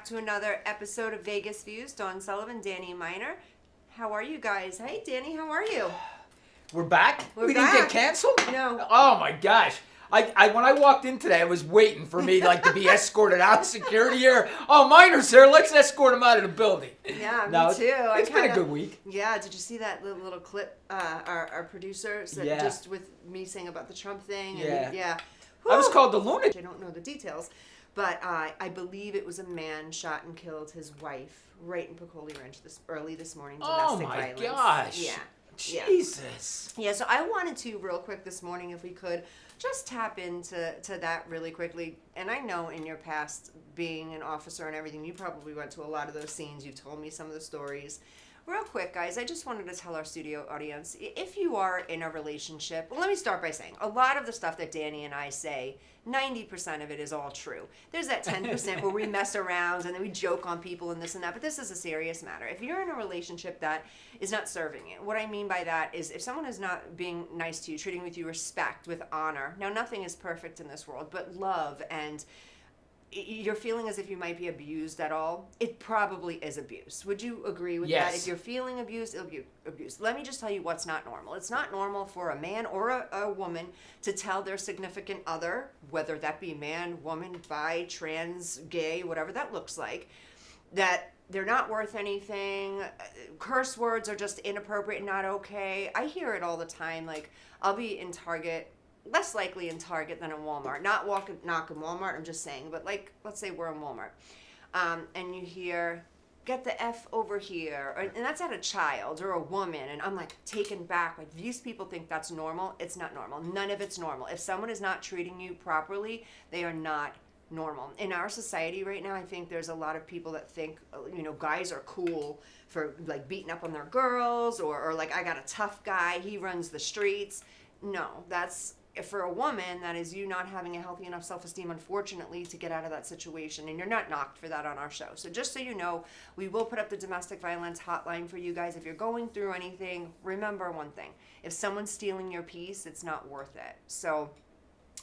back to another episode of Vegas Views. Dawn Sullivan, Danny Miner. How are you guys? Hey, Danny, how are you? We're back? We didn't get canceled? No. Oh my gosh. I when I walked in today, I was waiting for me to be escorted out. Security here. Oh, Miner's here. Let's escort him out of the building. Yeah, me too. It's been a good week. Yeah, did you see that little clip our producer said just with me saying about the Trump thing? And yeah. I was called the lunatic. I don't know the details, but I believe it was a man shot and killed his wife right in Piccoli Ranch early this morning. Domestic violence. Oh my gosh. Yeah. Jesus. Yeah, so I wanted to, real quick this morning, if we could, just tap into that really quickly. And I know in your past, being an officer and everything, you probably went to a lot of those scenes. You've told me some of the stories. Real quick, guys, I just wanted to tell our studio audience, if you are in a relationship, well, let me start by saying, a lot of the stuff that Danny and I say, 90% of it is all true. There's that 10% where we mess around and then we joke on people and this and that, but this is a serious matter. If you're in a relationship that is not serving you, what I mean by that is if someone is not being nice to you, treating with you respect, with honor, now nothing is perfect in this world, but love, and you're feeling as if you might be abused at all, it probably is abuse. Would you agree with that? If you're feeling abused, it'll be abuse. Let me just tell you what's not normal. It's not normal for a man or a woman to tell their significant other, whether that be man, woman, bi, trans, gay, whatever that looks like, that they're not worth anything. Curse words are just inappropriate and not okay. I hear it all the time. Like, I'll be in Target, less likely in Target than in Walmart. Not knocking Walmart, I'm just saying. But like, let's say we're in Walmart. And you hear, get the F over here. And that's at a child or a woman. And I'm like taken back. Like, these people think that's normal. It's not normal. None of it's normal. If someone is not treating you properly, they are not normal. In our society right now, I think there's a lot of people that think, guys are cool for like beating up on their girls or like, I got a tough guy, he runs the streets. No, that's, for a woman, that is you not having a healthy enough self-esteem, unfortunately, to get out of that situation. And you're not knocked for that on our show. So just so you know, we will put up the domestic violence hotline for you guys. If you're going through anything, remember one thing. If someone's stealing your peace, it's not worth it. So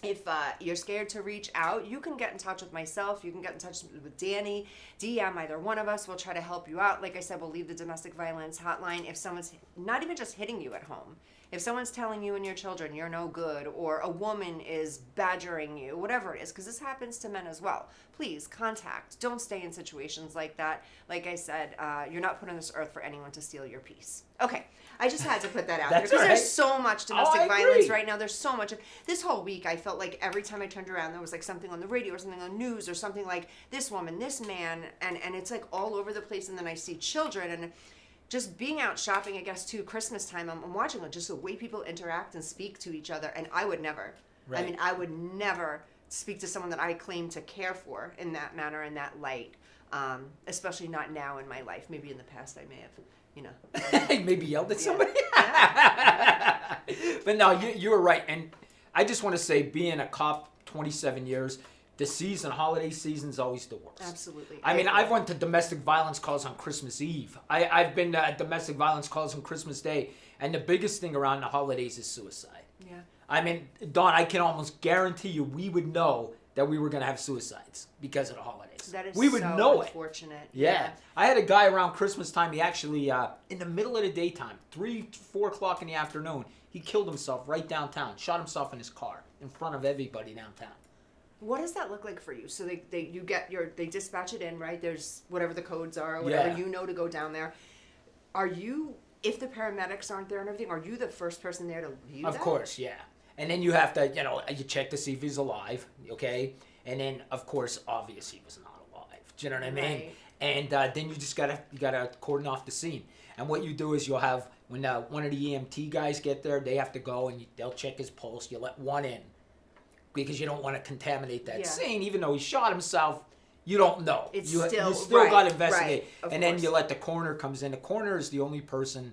if you're scared to reach out, you can get in touch with myself. You can get in touch with Danny, DM, either one of us. We'll try to help you out. Like I said, we'll leave the domestic violence hotline. If someone's not even just hitting you at home, if someone's telling you and your children you're no good, or a woman is badgering you, whatever it is, because this happens to men as well, please contact. Don't stay in situations like that. Like I said, you're not put on this earth for anyone to steal your peace. Okay, I just had to put that out there because there's so much domestic violence right now. There's so much. This whole week, I felt like every time I turned around, there was like something on the radio or something on news or something like this woman, this man, and it's like all over the place. And then I see children and just being out shopping, I guess, too, Christmas time, I'm watching just the way people interact and speak to each other, and I would never. Right. I mean, I would never speak to someone that I claim to care for in that manner, in that light, especially not now in my life. Maybe in the past I may have, maybe yelled at somebody. Yeah. But no, you were right. And I just want to say, being a cop 27 years, the holiday season's always the worst. Absolutely. I mean, I've went to domestic violence calls on Christmas Eve. I've been to domestic violence calls on Christmas Day. And the biggest thing around the holidays is suicide. Yeah. I mean, Dawn, I can almost guarantee you we would know that we were going to have suicides because of the holidays. That is we would know unfortunate. Yeah. I had a guy around Christmas time. He actually, in the middle of the daytime, 4 o'clock in the afternoon, he killed himself right downtown, shot himself in his car in front of everybody downtown. What does that look like for you? So they dispatch it in, right? There's whatever the codes are, or whatever to go down there. Are you, if the paramedics aren't there and everything, are you the first person there to view that? Of course, yeah. And then you have to, you check to see if he's alive, okay? And then, of course, obviously he was not alive. Do you know what I mean? Right. And then you just gotta cordon off the scene. And what you do is you'll have, when one of the EMT guys get there, they have to go and they'll check his pulse. You let one in, because you don't want to contaminate that scene. Even though he shot himself, you don't know. You still got to investigate. Right, and then you let the coroner comes in. The coroner is the only person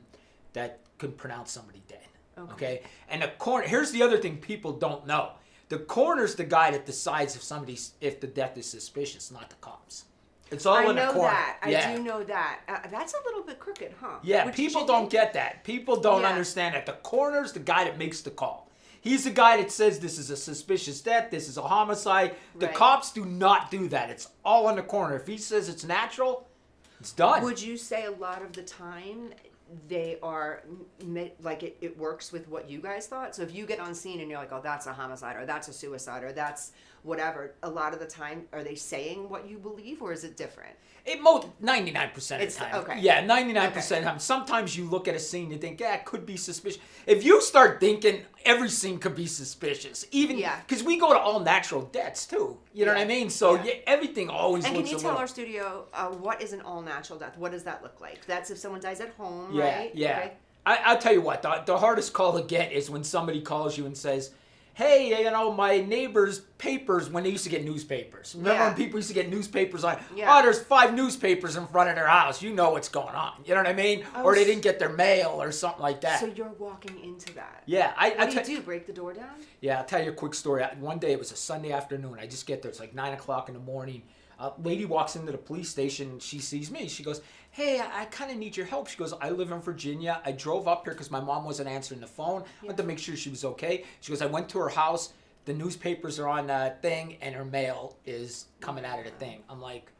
that could pronounce somebody dead. Okay? And the coroner, here's the other thing people don't know. The coroner's the guy that decides if the death is suspicious, not the cops. It's all in the coroner. I do know that. That's a little bit crooked, huh? Yeah, people don't get that. People don't understand that. The coroner's the guy that makes the call. He's the guy that says this is a suspicious death, this is a homicide. The Right. cops do not do that. It's all in the corner. If he says it's natural, it's done. Would you say a lot of the time they are like it works with what you guys thought? So if you get on scene and you're like, oh, that's a homicide or that's a suicide or that's whatever, a lot of the time are they saying what you believe or is it different? 99% of the time. Okay. Yeah, 99% of the time. Sometimes you look at a scene, you think, yeah, it could be suspicious. If you start thinking every scene could be suspicious, even because we go to all natural deaths too. You know what I mean? So everything always And looks can you a tell little... our studio what is an all natural death? What does that look like? That's if someone dies at home, Yeah, right? yeah. Okay. I'll tell you what, the hardest call to get is when somebody calls you and says, hey, you know, my neighbor's papers, when they used to get newspapers. Remember when people used to get newspapers on, oh, there's 5 newspapers in front of their house. You know what's going on. You know what I mean? Oh, or they didn't get their mail or something like that. So you're walking into that. Yeah. What do you do? Break the door down? Yeah, I'll tell you a quick story. One day, it was a Sunday afternoon. I just get there. It's like 9 o'clock in the morning. A lady walks into the police station. She sees me. She goes, hey, I kind of need your help. She goes, I live in Virginia. I drove up here because my mom wasn't answering the phone. I wanted to make sure she was okay. She goes, I went to her house. The newspapers are on the thing, and her mail is coming out of the thing. I'm like,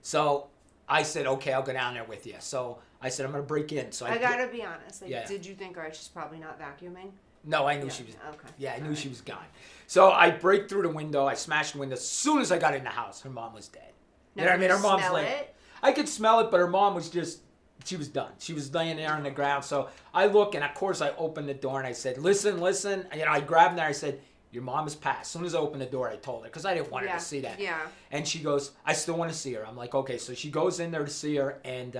so I said, okay, I'll go down there with you. So I said, I'm going to break in. So I gotta be honest. Like, Yeah. did you think, all right, she's probably not vacuuming? No, I knew she was. Okay. Yeah, I knew she was gone. So I break through the window. I smashed the window. As soon as I got in the house, her mom was dead. Now, You know what I can mean? you Her mom's smell like, it? I could smell it, but her mom was just, she was done. She was laying there on the ground. So I look, and of course I opened the door and I said, listen. You know, I grabbed her. I said, your mom has passed. As soon as I opened the door, I told her because I didn't want her to see that. Yeah. And she goes, I still want to see her. I'm like, okay. So she goes in there to see her, and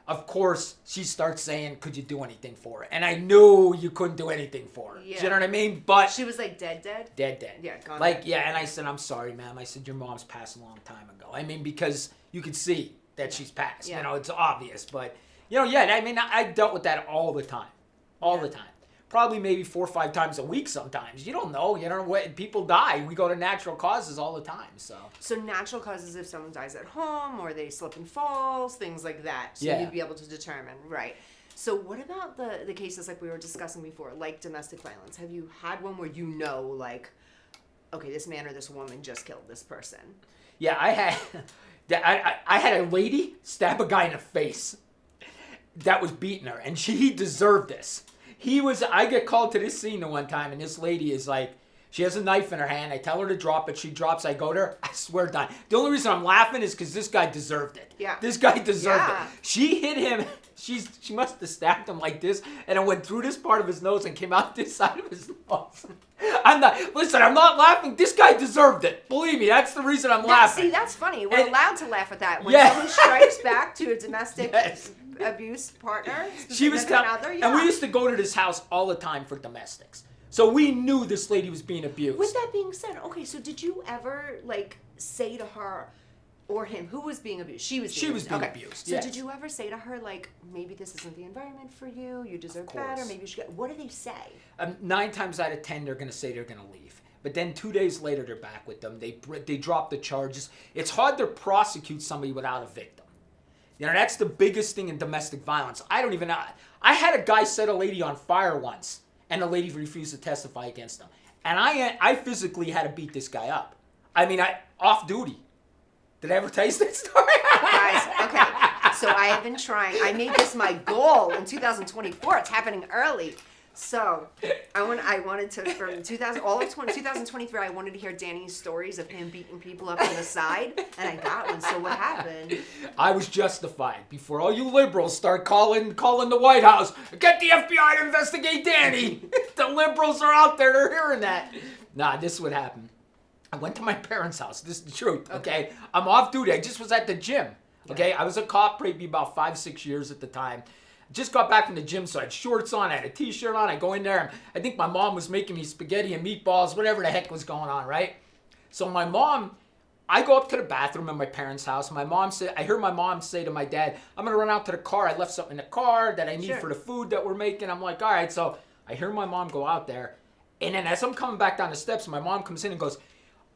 of course she starts saying, could you do anything for her? And I knew you couldn't do anything for her. Yeah. Do you know what I mean? But She was like dead? dead. Yeah, gone. Like, yeah, and I said, I'm sorry, ma'am. I said, your mom's passed a long time ago. I mean, because you could see that she's passed. Yeah. You know, it's obvious. But, you know, yeah, I mean, I dealt with that all the time. All the time. Probably maybe 4 or 5 times a week sometimes. You don't know. You know what? People die. We go to natural causes all the time. So natural causes if someone dies at home or they slip and falls, things like that. So Yeah. you'd be able to determine, right? So what about the cases like we were discussing before, like domestic violence? Have you had one where you know, like, okay, this man or this woman just killed this person? Yeah, I had a lady stab a guy in the face that was beating her, and he deserved this. I get called to this scene the one time, and this lady is like, she has a knife in her hand. I tell her to drop it. She drops. I go to her. I swear to God. The only reason I'm laughing is because this guy deserved it. Yeah. This guy deserved Yeah. it. She hit him. She must have stabbed him like this, and it went through this part of his nose and came out this side of his nose. I'm not laughing. This guy deserved it. Believe me, that's the reason I'm laughing. See, that's funny. We're And- allowed to laugh at that. When Yeah. someone strikes back to a domestic Yes. abuse partner, She was significant other, and we used to go to this house all the time for domestics. So we knew this lady was being abused. With that being said, okay, so did you ever like say to her or him who was being abused? She was being abused. So yes. did you ever say to her like, maybe this isn't the environment for you, you deserve better, course. maybe you should get, what do they say? 9 times out of 10, they're going to say they're going to leave. But then 2 days later, they're back with them. They drop the charges. It's hard to prosecute somebody without a victim. You know, that's the biggest thing in domestic violence. I don't even know. I had a guy set a lady on fire once, and the lady refused to testify against him. And I physically had to beat this guy up. I mean, off duty. Did I ever tell you that story? Guys, okay, so I have been trying. I made this my goal in 2024. It's happening early. So I wanted to, from 2023, I wanted to hear Danny's stories of him beating people up on the side, and I got one. So what happened? I was justified. Before all you liberals start calling the White House, get the FBI to investigate Danny. The liberals are out there, they're hearing that. Nah, this is what happened. I went to my parents' house. This is the truth, okay? I'm off duty. I just was at the gym, okay? I was a cop maybe about 5-6 years at the time. Just got back from the gym, so I had shorts on, I had a t-shirt on. I go in there, and I think my mom was making me spaghetti and meatballs, whatever the heck was going on, right? So my mom, I go up to the bathroom in my parents' house. I heard my mom say to my dad, I'm going to run out to the car. I left something in the car that I need for the food that we're making. I'm like, all right. So I hear my mom go out there, and then as I'm coming back down the steps, my mom comes in and goes,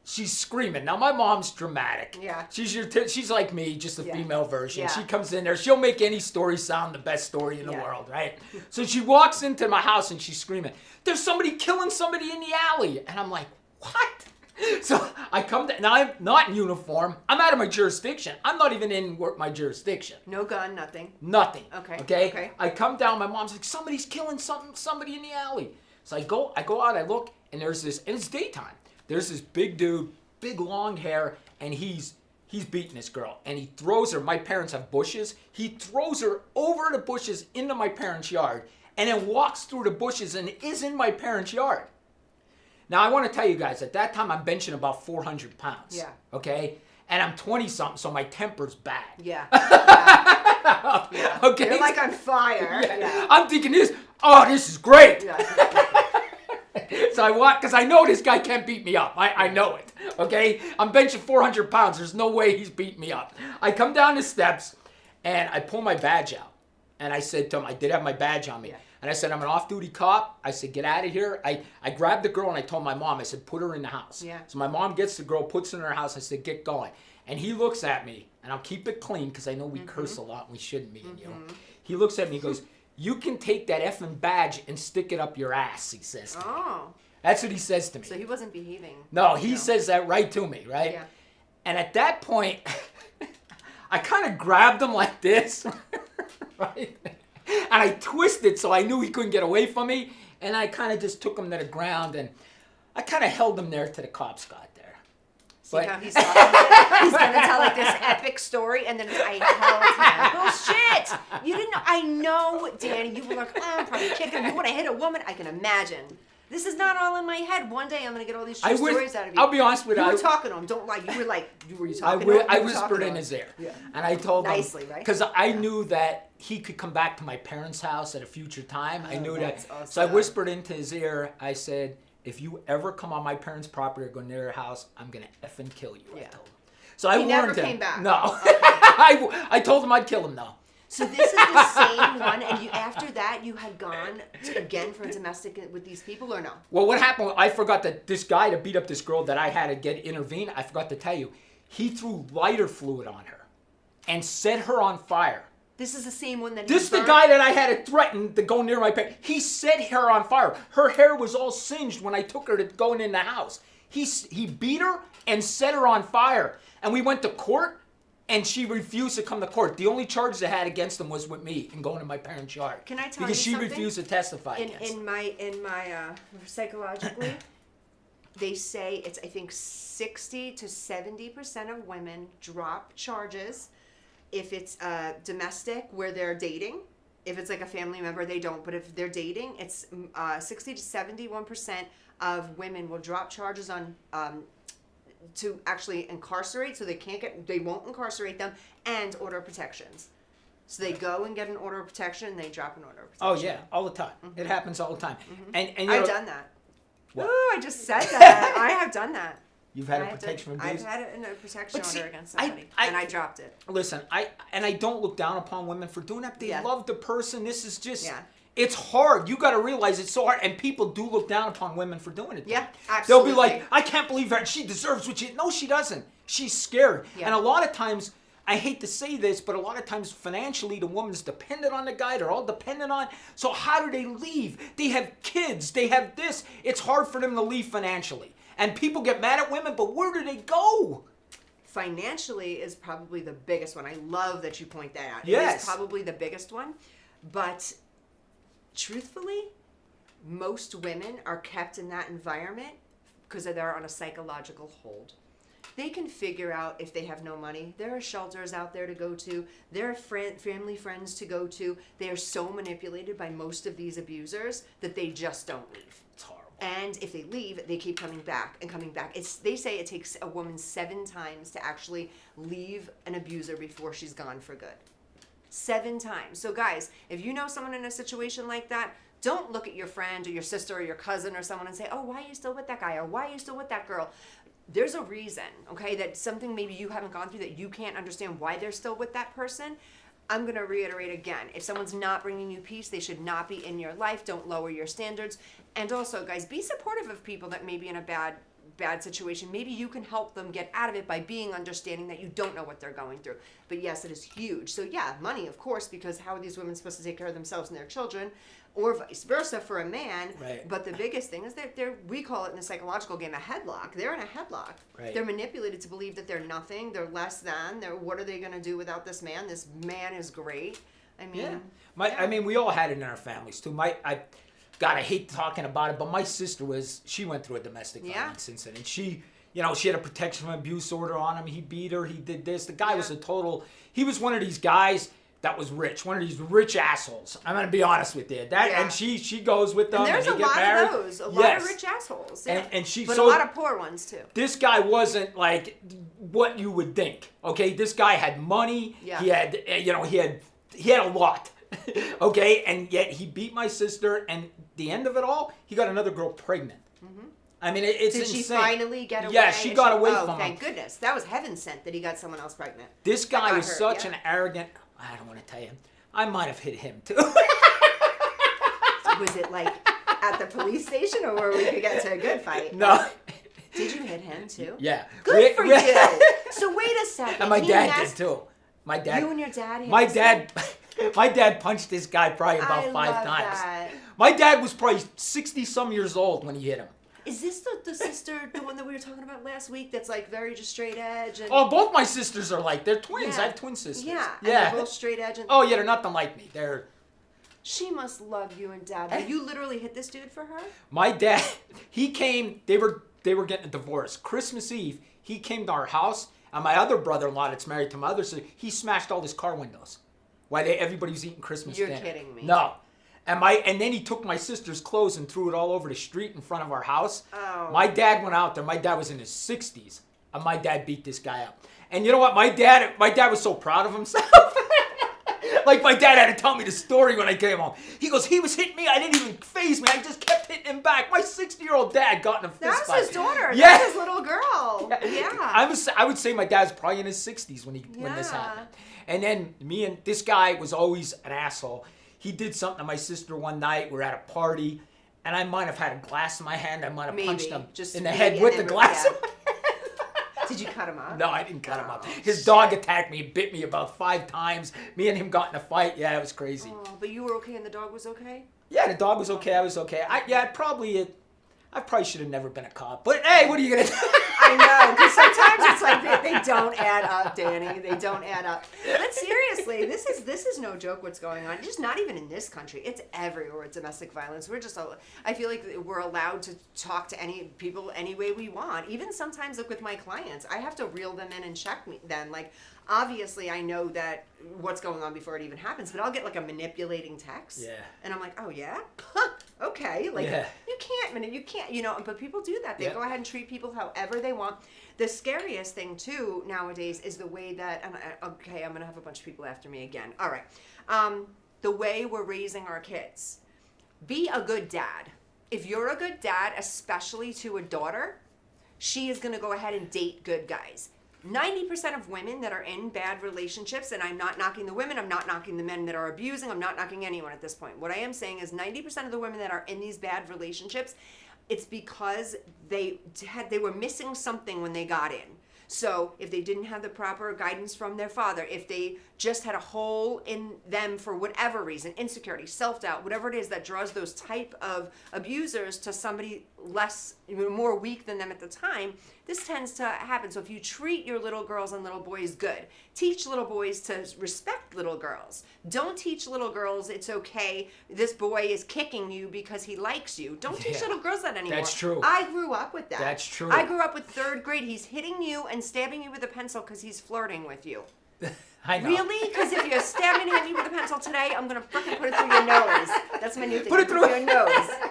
She's screaming. Now my mom's dramatic. Yeah. She's like me, just a female version. Yeah. She comes in there. She'll make any story sound the best story in the Yeah. world, right? So she walks into my house and she's screaming, "There's somebody killing somebody in the alley!" And I'm like, "What?" So I come down. Now I'm not in uniform. I'm out of my jurisdiction. I'm not even in my jurisdiction. No gun, nothing. Nothing. Okay. Okay. I come down. My mom's like, "Somebody's killing somebody in the alley." So I go out. I look, and there's this. And it's daytime. There's this big dude, big long hair, and he's beating this girl. And he throws her. My parents have bushes. He throws her over the bushes into my parents' yard, and then walks through the bushes and is in my parents' yard. Now I want to tell you guys, at that time I'm benching about 400 pounds. Yeah. Okay. And I'm 20-something, so my temper's bad. Yeah. Yeah. Okay. You're like on fire. Yeah. Yeah. I'm thinking this is great. Yeah. So I walk, because I know this guy can't beat me up. I know it, okay? I'm benching 400 pounds. There's no way he's beating me up. I come down the steps, and I pull my badge out. And I said to him, I did have my badge on me. Yeah. And I said, "I'm an off-duty cop." I said, "Get out of here." I grabbed the girl, and I told my mom, I said, "Put her in the house." Yeah. So my mom gets the girl, puts her in her house. I said, "Get going." And he looks at me, and I'll keep it clean, because I know we curse a lot, and we shouldn't be, you know. He looks at me, he goes, "You can take that effing badge and stick it up your ass," he says to me. Oh. That's what he says to me. So he wasn't behaving. No, he says that right to me, right? Yeah. And at that point, I kind of grabbed him like this, right? And I twisted so I knew he couldn't get away from me. And I kind of just took him to the ground, and I kind of held him there till the cops got there. See how he's talking? He's going to tell like this epic story, and then I held him. Bullshit! You didn't know. I know, Danny, you were like, "Oh, I'm probably kicking him. You want to hit a woman?" I can imagine. This is not all in my head. One day I'm going to get all these true stories out of you. I'll be honest with you. You were talking to him. Don't lie. You were like, were you talking to him? I You were whispered talking to in him. his ear. Yeah. And I told Nicely, him. right? Because I knew that he could come back to my parents' house at a future time. I knew that. that's awesome. So I whispered into his ear. I said, "If you ever come on my parents' property or go near their house, I'm going to effing kill you." Yeah. I told him. So I He warned never him. came back. No. Okay. I told him I'd kill him, though. So this is the same one, and you after that you had gone again for a domestic with these people, or no? Well, what happened, I forgot that this guy to beat up this girl that I had to get intervene, I forgot to tell you, he threw lighter fluid on her and set her on fire. This is the same one that This is the guy that I had to threaten to go near my parents. He set her on fire. Her hair was all singed when I took her to going in the house. He beat her and set her on fire. And we went to court, and she refused to come to court. The only charges I had against him was with me and going to my parents' yard. Can I tell because you she something? refused to testify against him. In my psychologically, they say it's I think 60 to 70% of women drop charges if it's domestic where they're dating. If it's like a family member, they don't. But if they're dating, it's 60 to 71% of women will drop charges on to actually incarcerate, so they won't incarcerate them, and order protections. So they go and get an order of protection, and they drop an order of protection. Oh yeah, all the time. It happens all the time. And you I've know, done that. What? Ooh, I just said that. I have done that. You've had I a have protection from I've abuse. had a protection But see, order against somebody, I- and I dropped it. Listen, I don't look down upon women for doing that. They Yeah. love the person. This is just, Yeah. it's hard. You got to realize it's so hard, and people do look down upon women for doing it. Yeah, They'll be absolutely. like, "I can't believe her. She deserves what she." No, she doesn't. She's scared, Yeah. and a lot of times. I hate to say this, but a lot of times financially the woman's dependent on the guy. They're all dependent on. So how do they leave? They have kids. They have this. It's hard for them to leave financially. And people get mad at women, but where do they go? Financially is probably the biggest one. I love that you point that out. It Yes. is probably the biggest one. But truthfully, most women are kept in that environment because they're on a psychological hold. They can figure out if they have no money. There are shelters out there to go to. There are family friends to go to. They are so manipulated by most of these abusers that they just don't leave. It's horrible. And if they leave, they keep coming back and coming back. They say it takes a woman 7 times to actually leave an abuser before she's gone for good. 7 times. So guys, if you know someone in a situation like that, don't look at your friend or your sister or your cousin or someone and say, "Oh, why are you still with that guy?" or "Why are you still with that girl?" There's a reason, okay, that something maybe you haven't gone through that you can't understand why they're still with that person. I'm going to reiterate again. If someone's not bringing you peace, they should not be in your life. Don't lower your standards. And also, guys, be supportive of people that may be in a bad bad situation, maybe you can help them get out of it by being understanding that you don't know what they're going through. But yes, it is huge. So yeah, money, of course, because how are these women supposed to take care of themselves and their children, or vice versa for a man? Right. But the biggest thing is that we call it in the psychological game a headlock. They're in a headlock. Right. They're manipulated to believe that they're nothing, they're less than, what are they going to do without this man? This man is great. I mean, I mean, we all had it in our families too. God, I hate talking about it, but my sister she went through a domestic violence incident. She had a protection from abuse order on him. He beat her. He did this. The guy was he was one of these guys that was rich, one of these rich assholes. I'm going to be honest with you. And she goes with them. And there's and a they get lot married. of those. A lot of rich assholes. Yeah. But a lot of poor ones too. This guy wasn't like what you would think. Okay, this guy had money. Yeah. He had, he had a lot. Okay, and yet he beat my sister, and the end of it all, he got another girl pregnant. Mm-hmm. I mean, it's Did insane. she finally get away? Yeah, she got away from him. Thank goodness. That was heaven sent that he got someone else pregnant. This guy was such an arrogant. I don't want to tell you. I might have hit him too. Was it like at the police station, or where we could get to a good fight? No. Did you hit him too? Yeah. Good for you. So wait a second. And my dad did too. My dad. You and your dad. My dad punched this guy probably about 5 times. That. My dad was probably 60-some years old when he hit him. Is this the sister, the one that we were talking about last week? That's like very just straight edge. And... Oh, both my sisters are like they're twins. Yeah. I have twin sisters. Yeah. Yeah. And they're both straight edge. And... Oh yeah, they're nothing like me. They're. She must love you and Dad. But you literally hit this dude for her? My dad, he came. They were getting a divorce. Christmas Eve, he came to our house, and my other brother-in-law that's married to my other sister, he smashed all his car windows while everybody was eating Christmas dinner. You're kidding me. No. And then he took my sister's clothes and threw it all over the street in front of our house. Oh. My dad went out there. My dad was in his 60s, and my dad beat this guy up. And you know what? My dad was so proud of himself. Like my dad had to tell me the story when I came home. He goes, he was hitting me. I didn't even faze me. I just kept hitting him back. My 60-year-old dad got in a fist fight. That's his daughter. Yeah. That's his little girl. Yeah. I would say my dad's probably in his 60s when this happened. And then me and this guy was always an asshole. He did something to my sister one night. We're at a party, and I might have had a glass in my hand. I might have punched him in the head with the glass. Yeah. Did you cut him up? No, I didn't cut him up. His dog attacked me, bit me about 5 times. Me and him got in a fight. Yeah, it was crazy. Oh, but you were okay and the dog was okay? Yeah, the dog was okay. I was okay. I probably should have never been a cop. But hey, what are you gonna do? I know, because sometimes it's like they don't add up, Danny. They don't add up. But seriously, this is no joke. What's going on? Just not even in this country. It's everywhere. It's domestic violence. I feel like we're allowed to talk to any people any way we want. Even sometimes, like with my clients, I have to reel them in and check them. Like, obviously, I know that what's going on before it even happens, but I'll get like a manipulating text. Yeah. And I'm like, oh yeah, okay. Like you can't, but people do that. They go ahead and treat people however they want. The scariest thing too nowadays is the way that, I'm gonna have a bunch of people after me again. All right. The way we're raising our kids. Be a good dad. If you're a good dad, especially to a daughter, she is gonna go ahead and date good guys. 90% of women that are in bad relationships, and I'm not knocking the women, I'm not knocking the men that are abusing, I'm not knocking anyone at this point. What I am saying is 90% of the women that are in these bad relationships, it's because they were missing something when they got in. So if they didn't have the proper guidance from their father, if they just had a hole in them for whatever reason, insecurity, self-doubt, whatever it is that draws those type of abusers to somebody more weak than them at the time, this tends to happen. So if you treat your little girls and little boys good, teach little boys to respect little girls. Don't teach little girls it's okay, this boy is kicking you because he likes you. Don't teach little girls that anymore. That's true. I grew up with that. That's true. I grew up with 3rd grade. He's hitting you and stabbing you with a pencil because he's flirting with you. I know. Really? Because if you're stabbing me with a pencil today, I'm going to freaking put it through your nose. That's my new thing. Put it through your nose.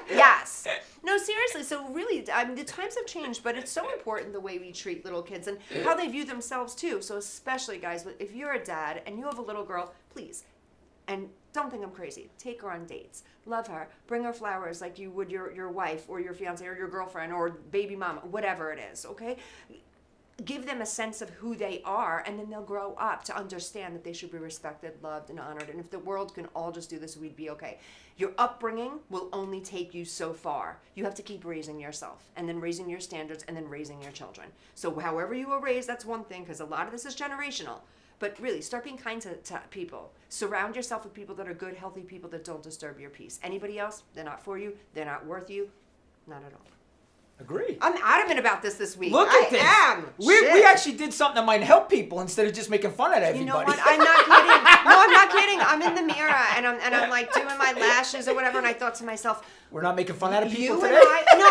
Yes. No, seriously. So really, the times have changed, but it's so important the way we treat little kids and how they view themselves too. So especially, guys, if you're a dad and you have a little girl, please, and don't think I'm crazy, take her on dates. Love her. Bring her flowers like you would your wife or your fiance or your girlfriend or baby mama, whatever it is, okay? give them a sense of who they are, and then they'll grow up to understand that they should be respected, loved, and honored. And if the world can all just do this, we'd be okay. Your upbringing will only take you so far. You have to keep raising yourself, and then raising your standards, and then raising your children. So however you were raised, that's one thing, because a lot of this is generational. But really, start being kind to people. Surround yourself with people that are good, healthy people that don't disturb your peace. Anybody else, they're not for you, they're not worth you, not at all. Agree. I'm adamant about this week. Look at this. I am. We actually did something that might help people instead of just making fun of everybody. You know what? I'm not kidding. No, I'm not kidding. I'm in the mirror and I'm like doing my lashes or whatever, and I thought to myself, we're not making fun out of people you today. and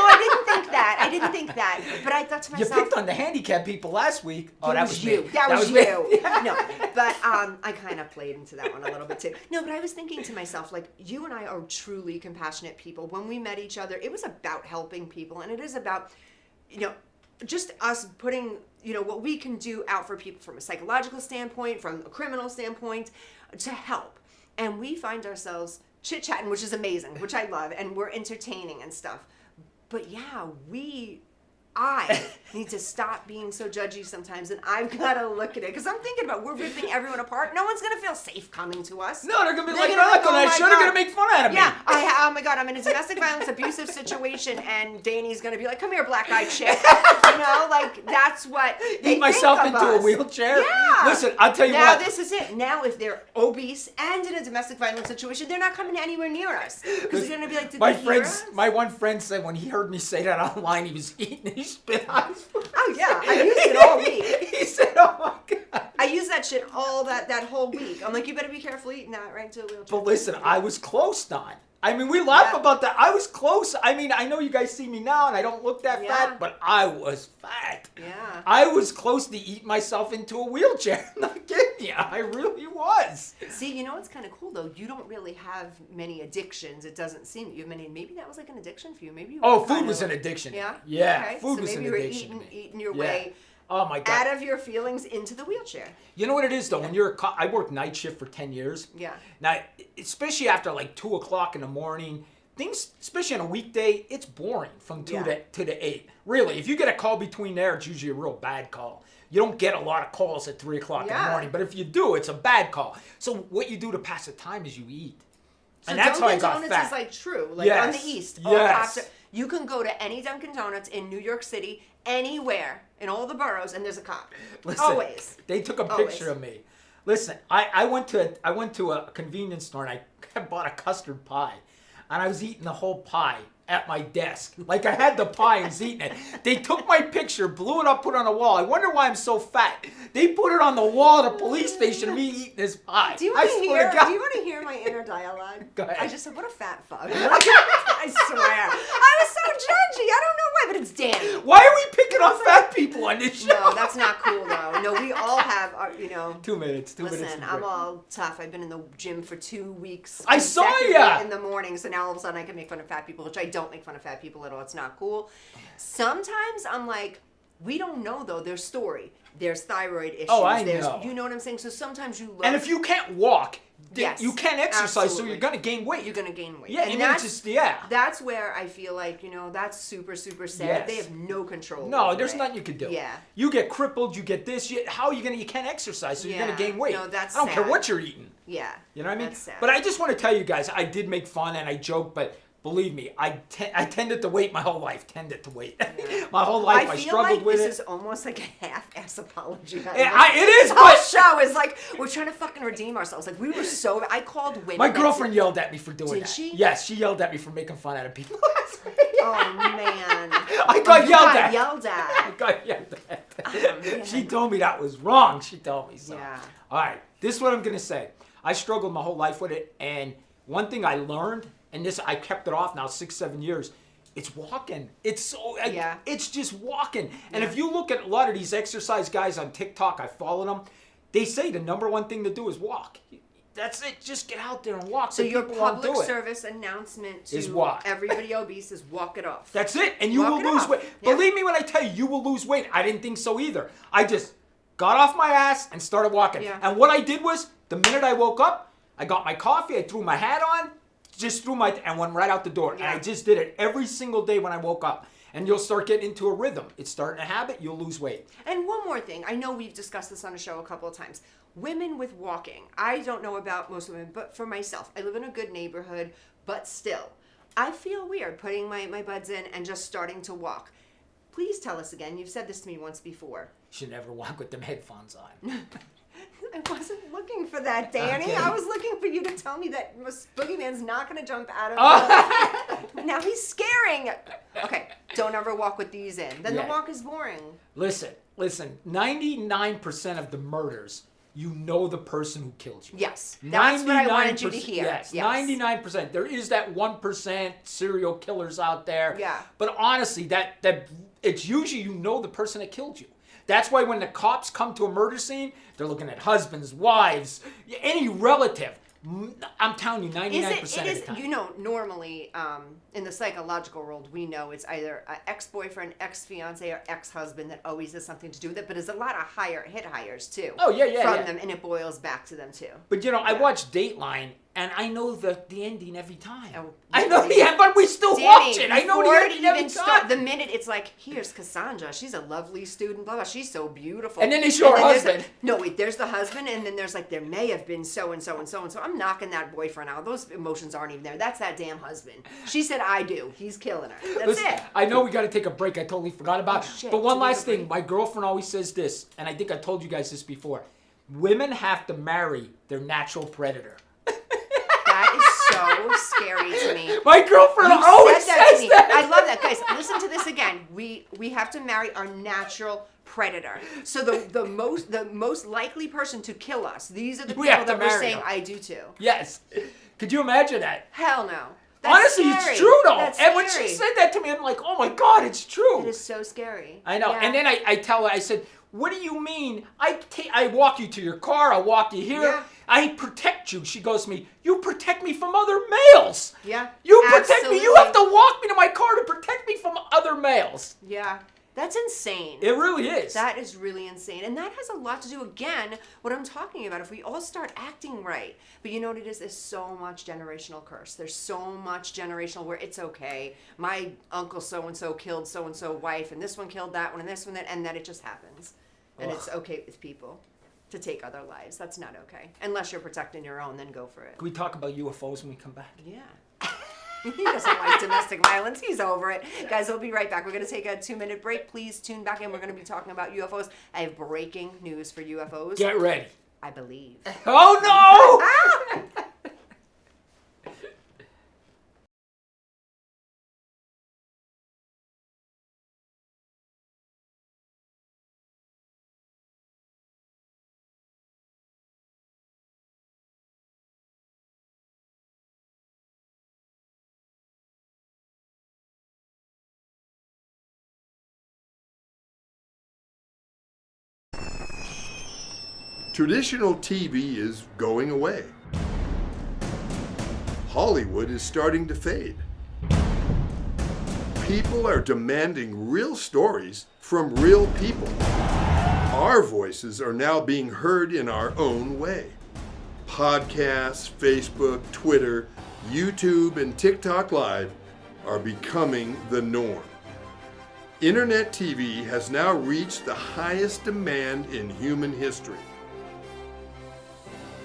I didn't think that. But I thought to You myself, picked on the handicapped people last week. Oh, that was you. me. That was me. you. No, but I kind of played into that one a little bit too. No, but I was thinking to myself, like, you and I are truly compassionate people. When we met each other, it was about helping people, and it is about, just us putting, what we can do out for people from a psychological standpoint, from a criminal standpoint, to help. And we find ourselves chit-chatting, which is amazing, which I love, and we're entertaining and stuff. But yeah, I need to stop being so judgy sometimes, and I've got to look at it, because I'm thinking about, we're ripping everyone apart. No one's going to feel safe coming to us. No, they're going to be They're like, gonna oh, be like, I should have going to make fun out of me. Yeah, oh my God, I'm in a domestic violence abusive situation, and Danny's going to be like, come here, black-eyed chick. That's what they Eat myself think of into a us. wheelchair? Yeah. Listen, I'll tell you now, what. Now, this is it. Now, if they're obese and in a domestic violence situation, they're not coming anywhere near us. Because they're going to be like, did they hear us? My one friend said when he heard me say that online, he was eating his spit on his food. Oh, yeah. I used it all week. He said, oh, my God. I used that shit all that whole week. I'm like, you better be careful eating that right into a wheelchair. But listen, I was close, Don. I mean, we laugh about that. I was close. I mean, I know you guys see me now and I don't look that fat, but I was fat. Yeah. I was close to eating myself into a wheelchair. I'm not kidding you. I really was. See, you know what's kind of cool, though? You don't really have many addictions. It doesn't seem you have many. Maybe that was like an addiction for you. Maybe you food was an addiction. Yeah? Yeah, Okay. food so was maybe an you were addiction. eating your way oh my God. out of your feelings into the wheelchair. You know what it is, though? When you're I worked night shift for 10 years. Yeah. Now, especially after like 2 o'clock in the morning, things, especially on a weekday, it's boring from 2 to 8. Really, if you get a call between there, it's usually a real bad call. You don't get a lot of calls at 3 o'clock in the morning, but if you do, it's a bad call. So what you do to pass the time is you eat. So and that's how I got Dunkin' fat. Donuts is like true. Like on the East, all cops are, you can go to any Dunkin' Donuts in New York City, anywhere, in all the boroughs, and there's a cop. Listen, always. They took a picture of me. Listen, I went to a convenience store and I bought a custard pie, and I was eating the whole pie at my desk. Like I had the pie and was eating it. They took my picture, blew it up, put it on the wall. I wonder why I'm so fat. They put it on the wall at the police station of me eating this pie. Do you want to hear my inner dialogue? Go ahead. I just said, what a fat fuck. I swear. I was so judgy. I don't know why, but it's Danny. Why are we picking on fat people on this show? No, that's not cool though. No, we all have our, 2 minutes. 2 minutes. Listen, I'm all tough. I've been in the gym for 2 weeks. I saw consecutively ya! in the morning, so now all of a sudden I can make fun of fat people, which I don't make fun of fat people at all. It's not cool. Sometimes I'm like, we don't know though their story. There's thyroid issues. Oh, I know. You know what I'm saying? So sometimes you look. And if you can't walk, Yes, you can't exercise, absolutely. so you're going to gain weight. You're going to gain weight. Yeah, and that's just, That's where I feel like, that's super, super sad. Yes. They have no control. No, over there's it. nothing you can do. Yeah. You get crippled, you get this. How are you going to, you can't exercise, so you're going to gain weight. No, that's I don't care sad. what you're eating. Yeah. You know what I mean? That's sad. But I just want to tell you guys, I did make fun and I joked, but believe me, I tended to weight my whole life. Yeah. My whole life, I feel struggled like with this it. is almost like a half-ass apology. It is, this but whole show is like we're trying to fucking redeem ourselves. Like we were so. I called women. My girlfriend yelled at me for doing Did that. she? Yes, she yelled at me for making fun out of people. Oh man. I got You yelled got at. Yelled at. I got yelled at. Oh, man. She told me that was wrong. She told me so. Yeah. All right, this is what I'm going to say. I struggled my whole life with it, and one thing I learned, and this I kept it off now 6-7 years, it's walking. It's so, it's just walking. And if you look at a lot of these exercise guys on TikTok, I follow them, they say the number one thing to do is walk. That's it. Just get out there and walk. So your people won't public do it. service announcement to Is walk. everybody obese is walk it off. That's it. And you Walk will it lose off. weight. Yeah. Believe me when I tell you, you will lose weight. I didn't think so either. I just got off my ass and started walking. Yeah. And what I did was, the minute I woke up, I got my coffee, I threw my hat on, and went right out the door. Yeah. And I just did it every single day when I woke up. and you'll start getting into a rhythm. It's starting a habit, you'll lose weight. And one more thing, I know we've discussed this on a show a couple of times. Women with walking. I don't know about most women, but for myself, I live in a good neighborhood, but still, I feel weird putting my buds in and just starting to walk. Please tell us again. You've said this to me once before. You should never walk with them headphones on. I wasn't looking for that, Danny. Okay. I was looking for you to tell me that Boogeyman's not going to jump out of Now he's scaring. Okay, don't ever walk with these in. Then the walk is boring. Listen. 99% of the murders, you know the person who killed you. Yes, that's what I wanted you to hear. Yes, 99%. There is that 1% serial killers out there. Yeah. But honestly, that it's usually you know the person that killed you. That's why when the cops come to a murder scene, they're looking at husbands, wives, any relative. I'm telling you, 99% of the time. You know, normally in the psychological world, we know it's either an ex-boyfriend, ex-fiance, or ex-husband that always has something to do with it. But there's a lot of hit hires too. Oh yeah. From them, and it boils back to them too. But you know, I watch Dateline, and I know the ending every time. Oh, I know the end, but we still Danny, watch it. I know the before ending every time. the minute it's like, here's Cassandra. She's a lovely student. Blah blah. She's so beautiful. And then they show her husband. There's the husband, and then there's like there may have been so and so and so and so. I'm knocking that boyfriend out. Those emotions aren't even there. That's that damn husband. She said, "I do." He's killing her. That's Listen, it. I know we got to take a break. I totally forgot about it. Shit, But one do we last have a thing. break? My girlfriend always says this, and I think I told you guys this before. Women have to marry their natural predator. That is so scary to me. My girlfriend You always said that to says me. that. I love that, guys. Listen to this again. We have to marry our natural predator. So the most likely person to kill us. These are the We people have to that we're marry saying them. I do too. Yes. Could you imagine that? Hell no. That's Honestly, scary. it's true though. That's And when scary. she said that to me, I'm like, oh my God, it's true. It is so scary. I know. Yeah. And then I tell her, I said, what do you mean? I walk you to your car, I walk you here. Yeah. I protect you. She goes to me, you protect me from other males. Yeah. You protect me. You absolutely. have to walk me to my car to protect me from other males. Yeah. That's insane. It really is. That is really insane. And that has a lot to do, again, what I'm talking about. If we all start acting right. But you know what it is? There's so much generational curse. There's so much generational where it's okay. My uncle so-and-so killed so-and-so wife, and this one killed that one, and this one that, and that it just happens. And it's okay with people to take other lives. That's not okay. Unless you're protecting your own, then go for it. Can we talk about UFOs when we come back? Yeah. He doesn't like domestic violence. He's over it. Guys, we'll be right back. We're going to take a 2-minute break. Please tune back in. We're going to be talking about UFOs. I have breaking news for UFOs. Get ready. I believe. Oh no! Traditional TV is going away. Hollywood is starting to fade. People are demanding real stories from real people. Our voices are now being heard in our own way. Podcasts, Facebook, Twitter, YouTube, and TikTok Live are becoming the norm. Internet TV has now reached the highest demand in human history.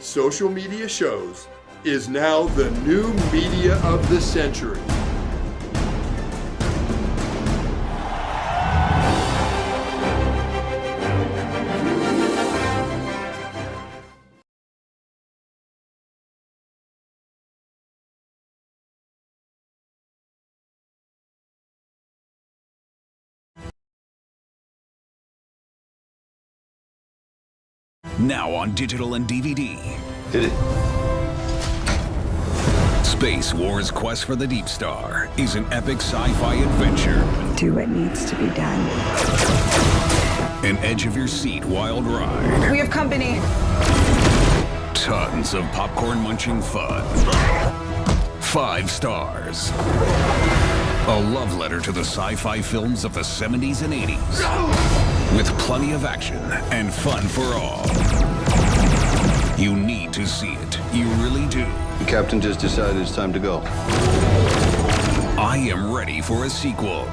Social media shows is now the new media of the century. Now on digital and DVD. Hit it. Space Wars Quest for the Deep Star is an epic sci-fi adventure. Do what needs to be done. An edge-of-your-seat wild ride. We have company. Tons of popcorn-munching fun. 5 stars. A love letter to the sci-fi films of the 70s and 80s. With plenty of action and fun for all. You need to see it. You really do. The captain just decided it's time to go. I am ready for a sequel.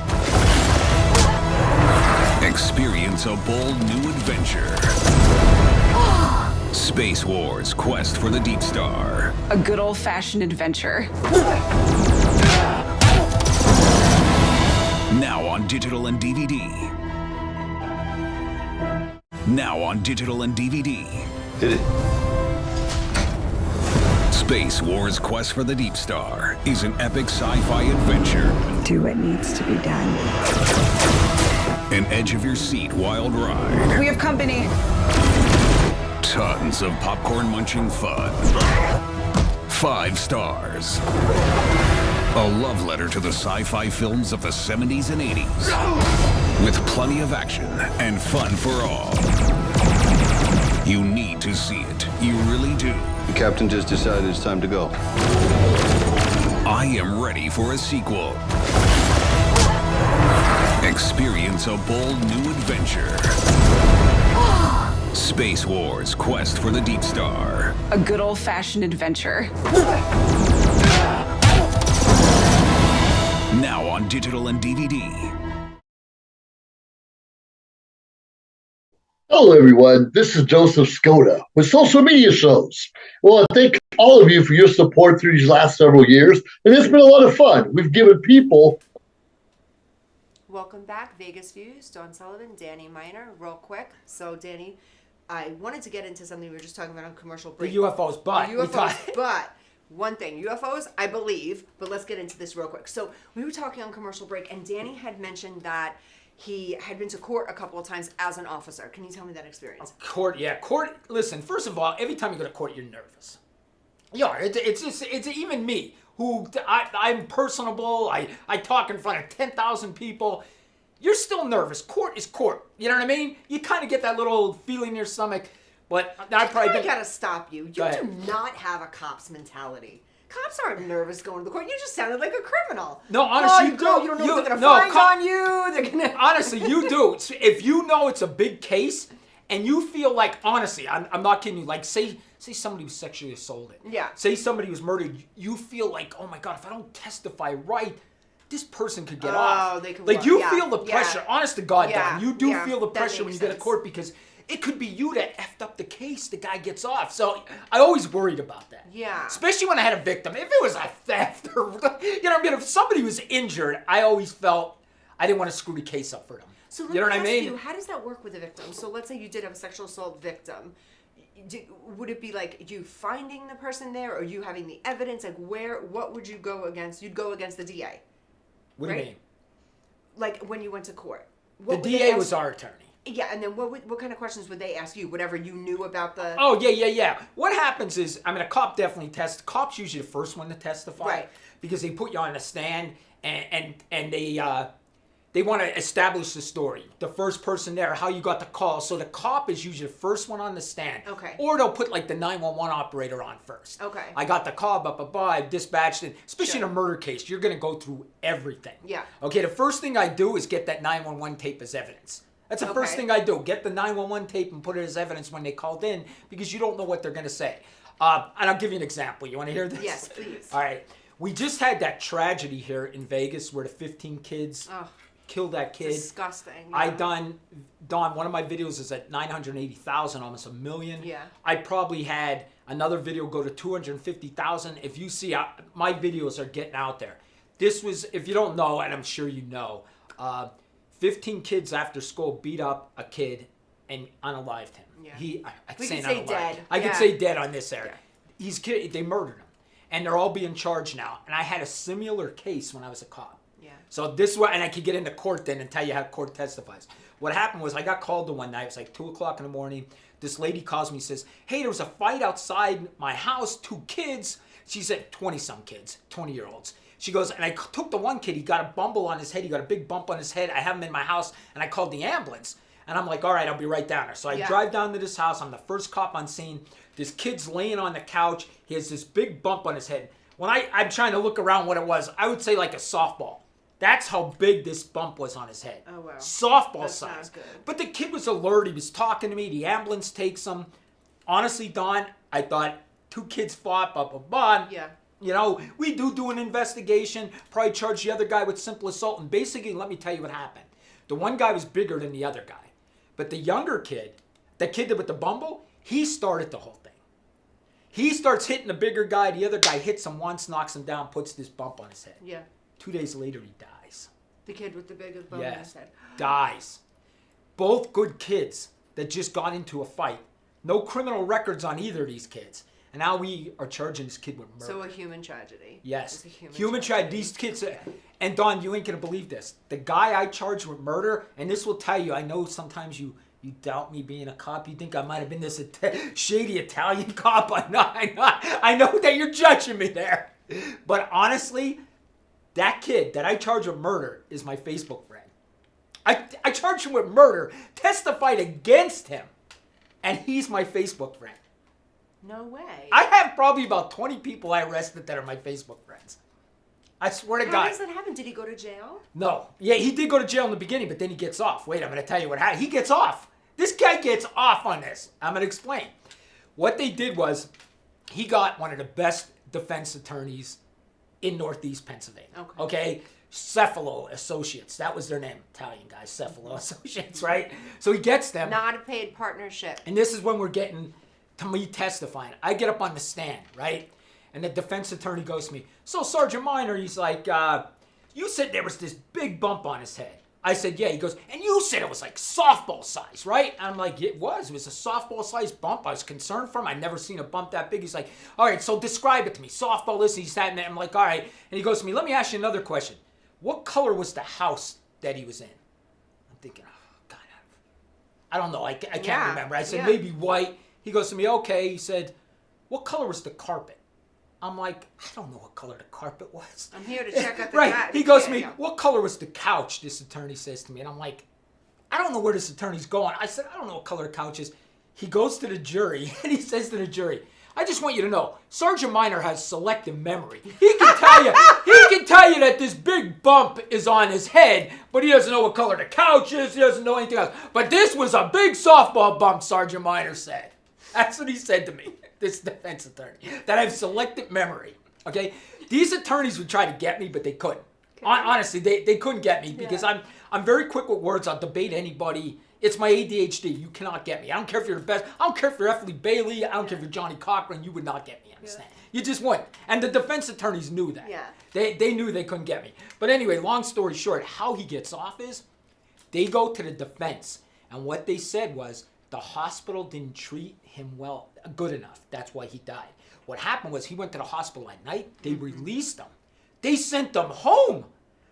Experience a bold new adventure. Space Wars: Quest for the Deep Star. A good old-fashioned adventure. Now on digital and DVD. Now on digital and DVD. Hit it. Space Wars: Quest for the Deep Star is an epic sci-fi adventure. Do what needs to be done. An edge-of-your-seat wild ride. We have company. Tons of popcorn-munching fun. 5 stars. A love letter to the sci-fi films of the 70s and 80s. With plenty of action and fun for all. You need to see it. You really do. The captain just decided it's time to go. I am ready for a sequel. Experience a bold new adventure. Space Wars: Quest for the Deep Star. A good old-fashioned adventure. Now on digital and DVD. Hello, everyone. This is Joseph Skoda with Social Media Shows. Well, I thank all of you for your support through these last several years, and it's been a lot of fun. We've given people. Welcome back, Vegas Views. Dawn Sullivan, Danny Miner. Real quick. So, Danny, I wanted to get into something we were just talking about on commercial break. The UFOs, but But one thing, UFOs, I believe, but let's get into this real quick. So we were talking on commercial break, and Danny had mentioned that he had been to court a couple of times as an officer. Can you tell me that experience? Court. Listen, first of all, every time you go to court, you're nervous. Yeah, it's even me who I'm personable. I talk in front of 10,000 people. You're still nervous. Court is court. You know what I mean? You kind of get that little feeling in your stomach. But I gotta stop you. You do not have a cop's mentality. Cops aren't nervous going to the court. You just sounded like a criminal. No, honestly, you do. You don't know if they're gonna find on you. They're gonna. Honestly, you do. If you know it's a big case, and you feel like, honestly, I'm not kidding you. Like, say somebody was sexually assaulted. Yeah. Say somebody was murdered. You feel like, oh my God, if I don't testify right, this person could get off. They could. Like, you feel the pressure. Yeah. Honest to God, Yeah. Don, you do Yeah. feel the That pressure when makes you get to sense. court because it could be you that effed up the case. The guy gets off. So I always worried about that. Yeah. Especially when I had a victim. If it was a theft or, you know what I mean? If somebody was injured, I always felt I didn't want to screw the case up for them. So let you know me what I ask mean? you, how does that work with a victim? So let's say you did have a sexual assault victim. Would it be like you finding the person there, or you having the evidence? Like, what would you go against? You'd go against the DA. What do you right? mean? Like when you went to court. The DA was our attorney. Yeah, and then what kind of questions would they ask you? Whatever you knew about the... Oh, yeah. What happens is, I mean, a cop definitely tests. Cops usually the first one to testify. Right. Because they put you on the stand and they want to establish the story. The first person there, how you got the call. So the cop is usually the first one on the stand. Okay. Or they'll put like the 911 operator on first. Okay. I got the call, I dispatched it. Especially Sure. in a murder case, you're going to go through everything. Yeah. Okay, the first thing I do is get that 911 tape as evidence. That's the first thing I do. Get the 911 tape and put it as evidence when they called in because you don't know what they're going to say. And I'll give you an example. You want to hear this? Yes, please. All right. We just had that tragedy here in Vegas where the 15 kids killed that kid. Disgusting. Yeah. I done, Don, one of my videos is at 980,000, almost 1 million. Yeah. I probably had another video go to 250,000. If you see, my videos are getting out there. This was, if you don't know, and I'm sure you know, 15 kids after school beat up a kid and unalived him. Yeah. I We say could say unalived. dead. I could Yeah. say dead on this area. Yeah. They murdered him. And they're all being charged now. And I had a similar case when I was a cop. Yeah. So this way, and I could get into court then and tell you how court testifies. What happened was I got called to one night. It was like 2 o'clock in the morning. This lady calls me and says, hey, there was a fight outside my house, 2 kids. She said 20-some kids, 20-year-olds. She goes, and I took the one kid. He got a bumble on his head. He got a big bump on his head. I have him in my house, and I called the ambulance. And I'm like, all right, I'll be right down there. So I drive down to this house. I'm the first cop on scene. This kid's laying on the couch. He has this big bump on his head. When I'm trying to look around what it was, I would say like a softball. That's how big this bump was on his head. Oh, wow. Softball That's size. not good. But the kid was alert. He was talking to me. The ambulance takes him. Honestly, Don, I thought 2 kids fought, Yeah. You know, we do an investigation, probably charge the other guy with simple assault. And basically, let me tell you what happened. The one guy was bigger than the other guy. But the younger kid, the kid with the bumble, he started the whole thing. He starts hitting the bigger guy. The other guy hits him once, knocks him down, puts this bump on his head. Yeah. 2 days later, he dies. The kid with the biggest bump on his head. Dies. Both good kids that just got into a fight. No criminal records on either of these kids. And now we are charging this kid with murder. So a human tragedy. Yes. It's a Human tragedy. These kids, and Don, you ain't gonna believe this. The guy I charged with murder, and this will tell you, I know sometimes you doubt me being a cop. You think I might have been this shady Italian cop. I'm not. I know that you're judging me there. But honestly, that kid that I charged with murder is my Facebook friend. I charged him with murder, testified against him, and he's my Facebook friend. No way. I have probably about 20 people I arrested that are my Facebook friends. I swear to God. How does that happen? Did he go to jail? No. Yeah, he did go to jail in the beginning, but then he gets off. Wait, I'm going to tell you what happened. He gets off. This guy gets off on this. I'm going to explain. What they did was he got one of the best defense attorneys in Northeast Pennsylvania. Okay? Cephalo Associates. That was their name. Italian guys. Cephalo Associates, right? So he gets them. Not a paid partnership. And this is when we're getting to me testifying. I get up on the stand, right? And the defense attorney goes to me, so Sergeant Minor, he's like, you said there was this big bump on his head. I said, yeah. He goes, and you said it was like softball size, right? And I'm like, it was a softball size bump. I was concerned for him. I'd never seen a bump that big. He's like, all right, so describe it to me. Softball, this, he's that, and that. I'm like, all right. And he goes to me, let me ask you another question. What color was the house that he was in? I'm thinking, oh, God, I don't know. I can't remember. I said, maybe white. He goes to me, okay. He said, what color was the carpet? I'm like, I don't know what color the carpet was. I'm here to check out the right. guy. He goes to me, what color was the couch? This attorney says to me. And I'm like, I don't know where this attorney's going. I said, I don't know what color the couch is. He goes to the jury and he says to the jury, I just want you to know, Sergeant Minor has selective memory. He can tell you that this big bump is on his head, but he doesn't know what color the couch is. He doesn't know anything else. But this was a big softball bump, Sergeant Minor said. That's what he said to me, this defense attorney, that I have selective memory, okay? These attorneys would try to get me, but they couldn't. Honestly, they couldn't get me because I'm very quick with words. I'll debate anybody. It's my ADHD. You cannot get me. I don't care if you're the best. I don't care if you're F. Lee Bailey. I don't care if you're Johnny Cochran. You would not get me, understand? You just wouldn't. And the defense attorneys knew that. Yeah. They knew they couldn't get me. But anyway, long story short, how he gets off is they go to the defense. And what they said was, the hospital didn't treat him good enough. That's why he died. What happened was he went to the hospital at night. They released him. They sent him home.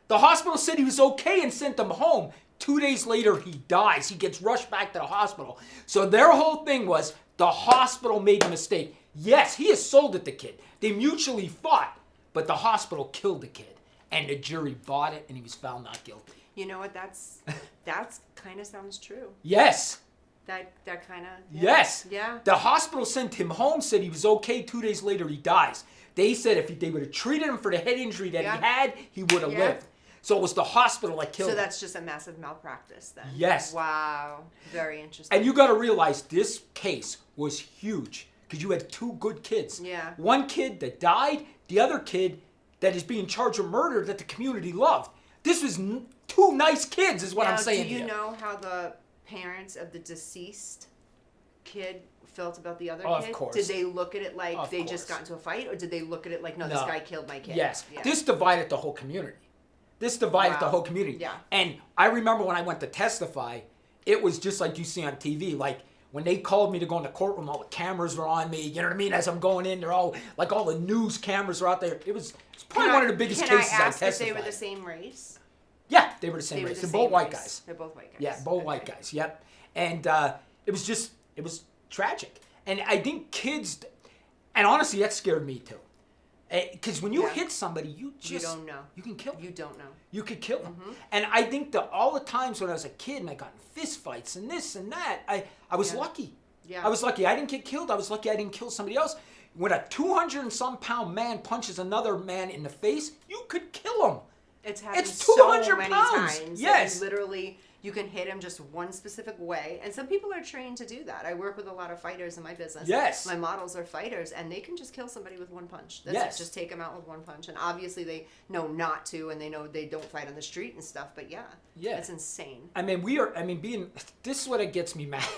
The hospital said he was okay and sent him home. 2 days later, he dies. He gets rushed back to the hospital. So their whole thing was the hospital made a mistake. Yes, he assaulted the kid. They mutually fought, but the hospital killed the kid. And the jury bought it, and he was found not guilty. You know what? That's kind of sounds true. Yes. That kind of... Yeah. Yes. Yeah. The hospital sent him home, said he was okay. 2 days later, he dies. They said if they would have treated him for the head injury that he had, he would have lived. So it was the hospital that killed him. So that's just a massive malpractice then? Yes. Wow. Very interesting. And you got to realize this case was huge because you had two good kids. Yeah. One kid that died, the other kid that is being charged with murder that the community loved. This was two nice kids is what I'm saying. Do you know how the parents of the deceased kid felt about the other kid? Of course. Did they look at it like Of just got into a fight, or did they look at it like, no, No. this guy killed my kid? Yes. Yeah. This divided the whole community. This divided the whole community. Yeah. And I remember when I went to testify, it was just like you see on TV. Like when they called me to go in the courtroom, all the cameras were on me. You know what I mean? As I'm going in, they're all like all the news cameras are out there. It's probably one of the biggest cases I testified. Can I ask if they were the same race? Yeah, they were the same race. They're both white guys. They're both white guys. Yeah, both white guys. Yep. And it was tragic. And I think kids, and honestly, that scared me too. Because when you hit somebody, you don't know. You can kill them. You don't know. You could kill them. And I think that all the times when I was a kid and I got in fist fights and this and that, I was lucky. Yeah. I was lucky. I didn't get killed. I was lucky I didn't kill somebody else. When a 200-and-some-pound man punches another man in the face, you could kill him. It's happened It's so 200 many pounds. times. Yes. That literally, You can hit him just one specific way, and some people are trained to do that. I work with a lot of fighters in my business. Yes. My models are fighters, and they can just kill somebody with one punch. That's Yes. it. Just take them out with one punch. And obviously they know not to, and they know they don't fight on the street and stuff, but yeah. It's insane. I mean, this is what it gets me mad.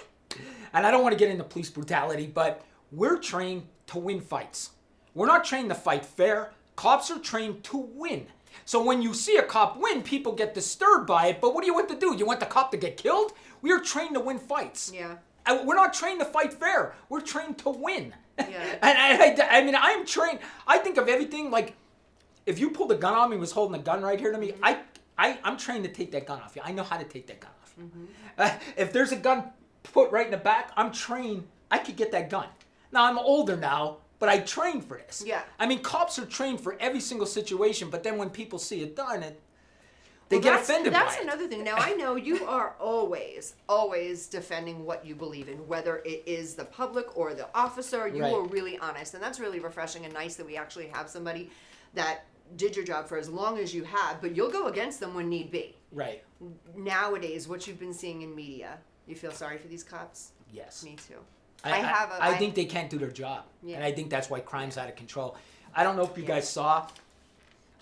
And I don't want to get into police brutality, but we're trained to win fights. We're not trained to fight fair. Cops are trained to win. So when you see a cop win, people get disturbed by it. But what do you want to do? You want the cop to get killed? We are trained to win fights. Yeah. We're not trained to fight fair. We're trained to win. Yeah. I mean, I'm trained. I think of everything like, if you pulled a gun on me and was holding a gun right here to me, I'm trained to take that gun off you. I know how to take that gun off you. If there's a gun put right in the back, I'm trained. I could get that gun. Now, I'm older now, but I trained for this. Yeah. I mean, cops are trained for every single situation, but then when people see it done, they get offended by it. That's another thing. Now, I know you are always defending what you believe in, whether it is the public or the officer. You are really honest, and that's really refreshing and nice that we actually have somebody that did your job for as long as you have, but you'll go against them when need be. Right. Nowadays, what you've been seeing in media, you feel sorry for these cops? Yes. Me too. I think they can't do their job. Yeah. And I think that's why crime's out of control. I don't know if you guys saw.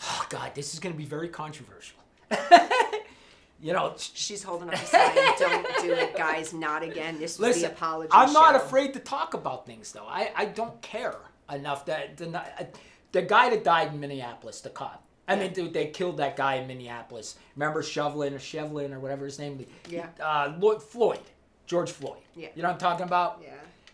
Oh, God, this is going to be very controversial. You know, she's holding up the sign. Don't do it, guys. Not again. This was the apology I'm not show. afraid to talk about things, though. I don't care enough that the guy that died in Minneapolis, the cop. I mean, dude, they killed that guy in Minneapolis. Remember Shevlin or whatever his name? Yeah. Floyd. George Floyd. Yeah. You know what I'm talking about? Yeah.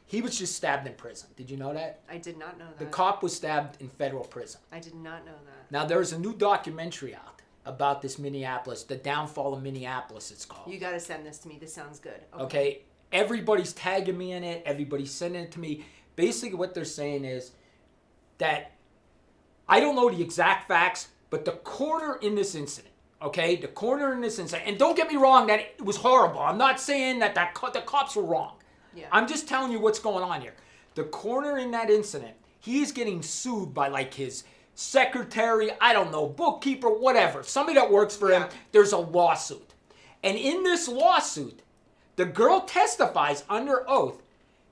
He was just stabbed in prison. Did you know that? I did not know that. The cop was stabbed in federal prison. I did not know that. Now, there's a new documentary out about this Minneapolis, the downfall of Minneapolis, it's called. You got to send this to me. This sounds good. Okay. Everybody's tagging me in it. Everybody's sending it to me. Basically, what they're saying is that I don't know the exact facts, but the coroner in this incident, okay, the coroner in this incident, and don't get me wrong, that it was horrible. I'm not saying that the cops were wrong. Yeah. I'm just telling you what's going on here. The coroner in that incident, he's getting sued by like his secretary, I don't know, bookkeeper, whatever, somebody that works for him. There's a lawsuit. And in this lawsuit, the girl testifies under oath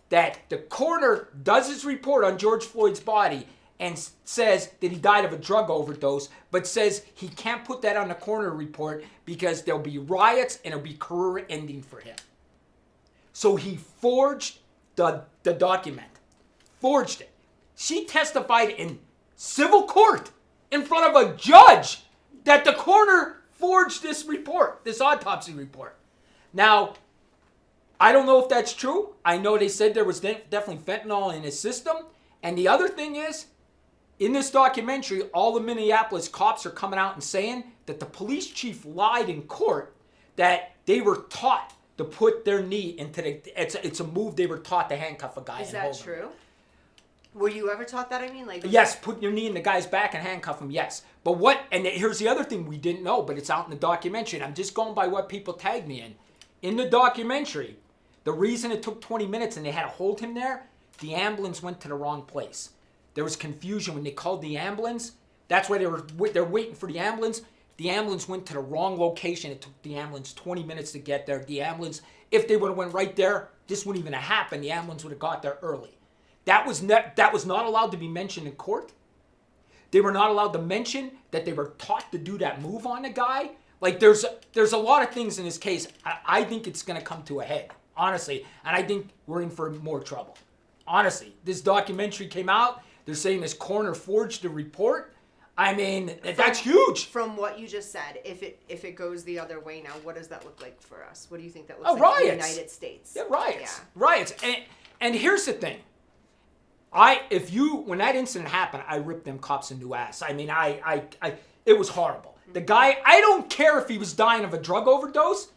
that the coroner does his report on George Floyd's body and says that he died of a drug overdose, but says he can't put that on the coroner report because there'll be riots and it'll be career ending for him. So he forged the document. Forged it. She testified in civil court in front of a judge that the coroner forged this report, this autopsy report. Now, I don't know if that's true. I know they said there was definitely fentanyl in his system. And the other thing is, in this documentary, all the Minneapolis cops are coming out and saying that the police chief lied in court, that they were taught to put their knee into it's a move they were taught to handcuff a guy. Is that true? Were you ever taught that? I mean, like. Yes, put your knee in the guy's back and handcuff him, yes. But and here's the other thing we didn't know, but it's out in the documentary, and I'm just going by what people tagged me in. In the documentary, the reason it took 20 minutes and they had to hold him there, the ambulance went to the wrong place. There was confusion when they called the ambulance. That's why they're waiting for the ambulance. The ambulance went to the wrong location. It took the ambulance 20 minutes to get there. The ambulance, if they would have went right there, this wouldn't even have happened. The ambulance would have got there early. That was not allowed to be mentioned in court. They were not allowed to mention that they were taught to do that move on the guy. Like there's a lot of things in this case. I think it's going to come to a head, honestly, and I think we're in for more trouble. Honestly, this documentary came out. They're saying this coroner forged the report. I mean, that's huge. From what you just said, if it goes the other way now, what does that look like for us? What do you think that looks like riots. in the United States? Yeah, riots. Yeah. Riots. And here's the thing. When that incident happened, I ripped them cops a new ass. I mean, it was horrible. The guy, I don't care if he was dying of a drug overdose.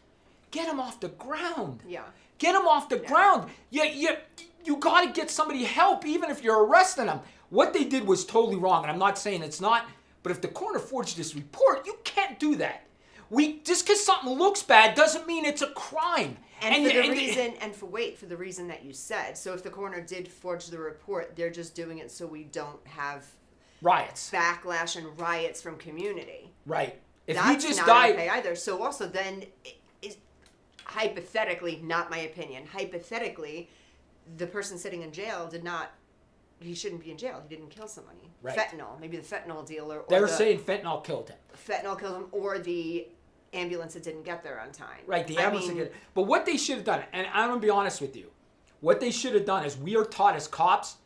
Get him off the ground. Yeah. Get him off the ground. You got to get somebody help, even if you're arresting them. What they did was totally wrong, and I'm not saying it's not, but if the coroner forged this report, you can't do that. Just because something looks bad doesn't mean it's a crime. For the reason that you said. So if the coroner did forge the report, they're just doing it so we don't have riots, backlash, and riots from community. Right. If That's he just not died, okay either. So also then, hypothetically, not my opinion, hypothetically, the person sitting in jail he shouldn't be in jail. He didn't kill somebody. Right. Fentanyl, maybe the fentanyl dealer. Or They're saying fentanyl killed him. fentanyl killed him, or the ambulance that didn't get there on time. Right, the ambulance. But what they should have done, and I'm going to be honest with you, what they should have done is we are taught as cops,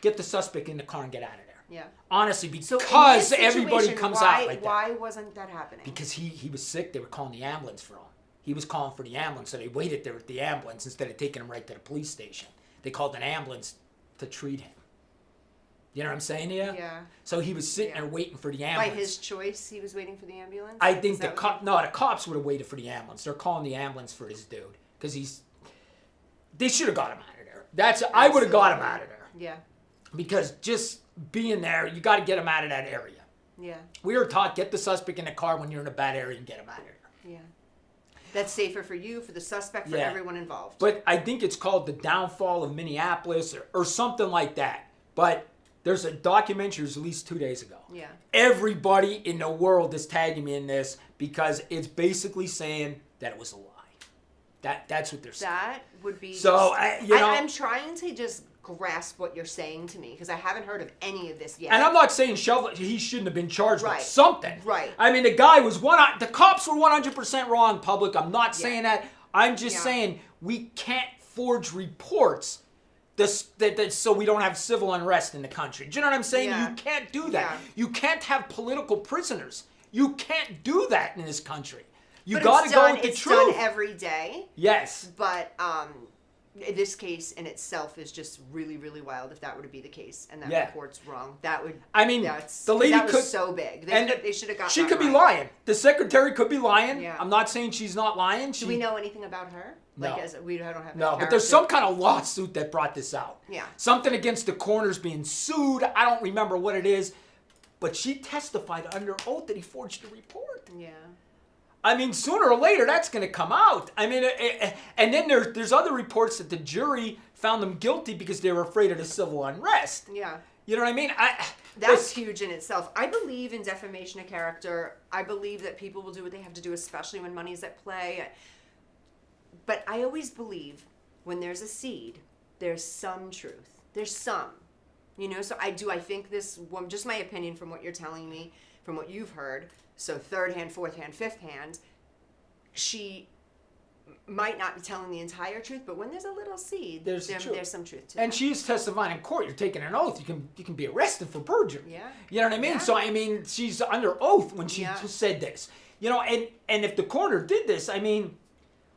get the suspect in the car and get out of there. Yeah. Honestly, So because in this everybody situation, comes why, out like that. Why wasn't that happening? Because he was sick. They were calling the ambulance for him. He was calling for the ambulance, so they waited there at the ambulance instead of taking him right to the police station. They called an ambulance to treat him. You know what I'm saying to you? Yeah. So he was sitting there waiting for the ambulance. By his choice, he was waiting for the ambulance? I think the cops would have waited for the ambulance. They're calling the ambulance for this dude because they should have got him out of there. I would have got him out of there. Yeah. Because just being there, you got to get him out of that area. Yeah. We were taught, get the suspect in the car when you're in a bad area and get him out of there. Yeah. That's safer for you, for the suspect, for everyone involved. But I think it's called The Downfall of Minneapolis or something like that. But there's a documentary, it was released 2 days ago. Yeah. Everybody in the world is tagging me in this because it's basically saying that it was a lie. That's what they're saying. That would be... So, I'm trying to just grasp what you're saying to me because I haven't heard of any of this yet. And I'm not saying he shouldn't have been charged with something. Right. I mean, the cops were 100% wrong, public. I'm not saying that. I'm just saying we can't forge reports so we don't have civil unrest in the country. Do you know what I'm saying? Yeah. You can't do that. Yeah. You can't have political prisoners. You can't do that in this country. You But got to go with the it's truth. done every day. Yes. But this case in itself is just really, really wild if that were to be the case and that report's wrong. That would... I mean, the lady that was could... so big. They should have gotten She that could be right. lying. The secretary could be lying. Yeah. I'm not saying she's not lying. Do we know anything about her? No. We don't have No, that but there's character. some kind of lawsuit that brought this out. Yeah. Something against the coroner's being sued. I don't remember what it is. But she testified under oath that he forged the report. Yeah. I mean, sooner or later, that's going to come out. I mean, and then there's other reports that the jury found them guilty because they were afraid of the civil unrest. Yeah. You know what I mean? That's huge in itself. I believe in defamation of character. I believe that people will do what they have to do, especially when money's at play. But I always believe when there's a seed, there's some truth. There's some. So I think this, just my opinion from what you're telling me, from what you've heard, so third hand, fourth hand, fifth hand, she might not be telling the entire truth, but when there's a little seed, there's some truth to it. And she's testifying in court. You're taking an oath. You can be arrested for perjury. Yeah. You know what I mean? Yeah. So I mean, she's under oath when she said this. And if the coroner did this, I mean,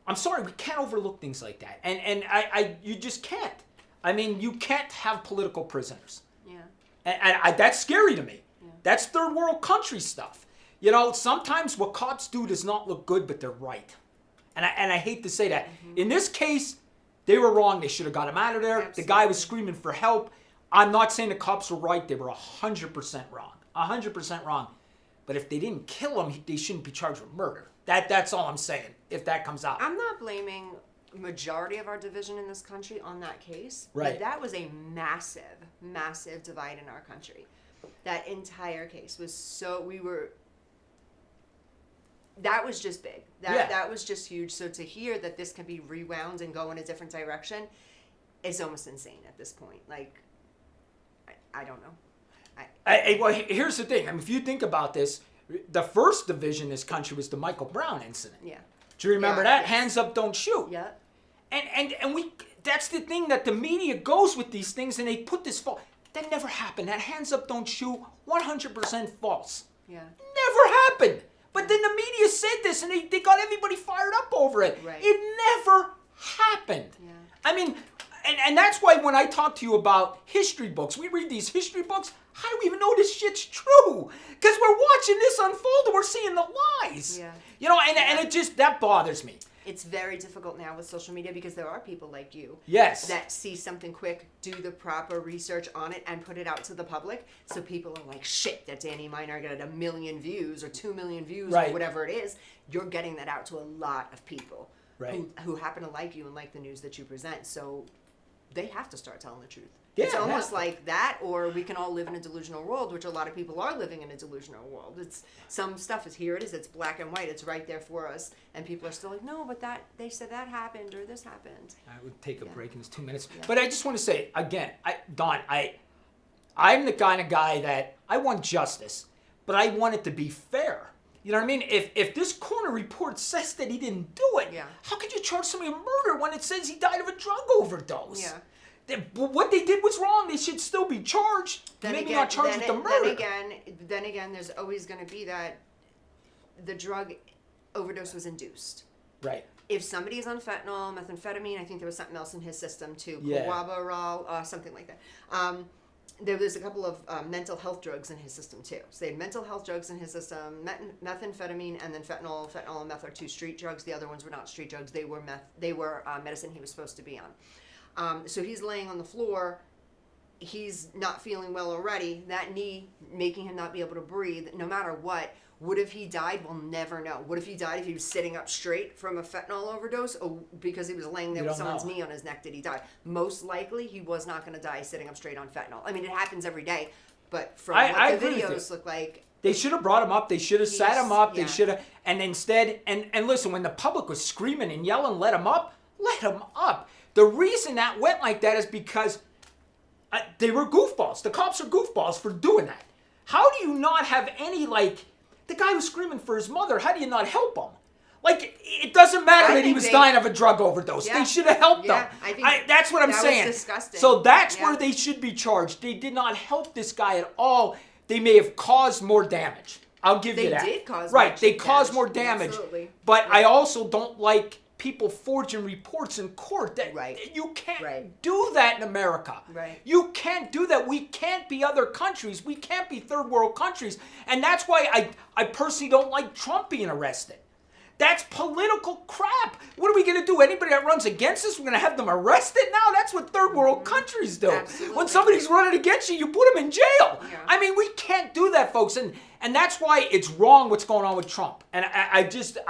I'm sorry, we can't overlook things like that. And you just can't. I mean, you can't have political prisoners. Yeah. And that's scary to me. Yeah. That's third world country stuff. Sometimes what cops do does not look good, but they're right. And I hate to say that. Mm-hmm. In this case, they were wrong. They should have got him out of there. Absolutely. The guy was screaming for help. I'm not saying the cops were right. They were 100% wrong. 100% wrong. But if they didn't kill him, they shouldn't be charged with murder. That's all I'm saying, if that comes out. I'm not blaming majority of our division in this country on that case. Right. But that was a massive, massive divide in our country. That entire case was that was just big. That was just huge. So to hear that this can be rewound and go in a different direction is almost insane at this point. Like, I don't know. Well, here's the thing. I mean, if you think about this, the first division in this country was the Michael Brown incident. Yeah. Do you remember that? Yes. Hands up, don't shoot. Yeah. And that's the thing that the media goes with these things and they put this false. That never happened. That hands up, don't shoot, 100% false. Yeah. Never happened. But then the media said this and they got everybody fired up over it. Right. It never happened. Yeah. I mean, and that's why when I talk to you about history books, we read these history books, how do we even know this shit's true? Because we're watching this unfold and we're seeing the lies. Yeah. And it just, that bothers me. It's very difficult now with social media because there are people like you Yes. that see something quick, do the proper research on it, and put it out to the public. So people are like, shit, that Danny Minor got 1 million views or 2 million views Right. or whatever it is. You're getting that out to a lot of people Right. who happen to like you and like the news that you present. So they have to start telling the truth. It's Yeah, almost yeah. like that, or we can all live in a delusional world, which a lot of people are living in a delusional world. It's some stuff is here it is, it's black and white, it's right there for us, and people are still like, no, but that they said that happened or this happened. I would take a break in this 2 minutes. Yeah. But I just want to say again, Don, I'm the kind of guy that I want justice, but I want it to be fair. You know what I mean? If this coroner report says that he didn't do it, Yeah. how could you charge somebody with murder when it says he died of a drug overdose? Yeah. What they did was wrong. They should still be charged. Maybe not charged with the murder. Then again, there's always going to be that the drug overdose was induced. Right. If somebody is on fentanyl, methamphetamine, I think there was something else in his system too, Yeah. Quabarol, something like that. There was a couple of mental health drugs in his system too. So they had mental health drugs in his system, methamphetamine, and then fentanyl. Fentanyl and meth are two street drugs. The other ones were not street drugs. They were medicine he was supposed to be on. So he's laying on the floor. He's not feeling well already. That knee making him not be able to breathe. No matter what. What if he died? We'll never know. What if he died if he was sitting up straight from a fentanyl overdose, or because he was laying there We with don't someone's know. knee on his neck did he die? Most likely, he was not going to die sitting up straight on fentanyl. I mean, it happens every day, but from I what the agree with videos you. look like, They should have brought him up. They should have sat him up. They yeah. should have, and instead, and listen, when the public was screaming and yelling, let him up. The reason that went like that is because they were goofballs. The cops are goofballs for doing that. How do you not have any, like, the guy was screaming for his mother. How do you not help him? Like, it doesn't matter that he was dying of a drug overdose. Yeah. They should have helped Yeah, him. I think That's what I'm that was saying. disgusting. So that's Yeah. where they should be charged. They did not help this guy at all. They may have caused more damage. I'll give you They that. did cause right. much They caused damage. more damage. Absolutely. But Yeah. I also don't like people forging reports in court. That Right. you can't Right. do that in America. Right. You can't do that. We can't be other countries. We can't be third world countries. And that's why I personally don't like Trump being arrested. That's political crap. What are we going to do? Anybody that runs against us, we're going to have them arrested now? That's what third world countries do. Absolutely. When somebody's running against you, you put them in jail. Yeah. I mean, we can't do that, folks. And that's why it's wrong what's going on with Trump. And I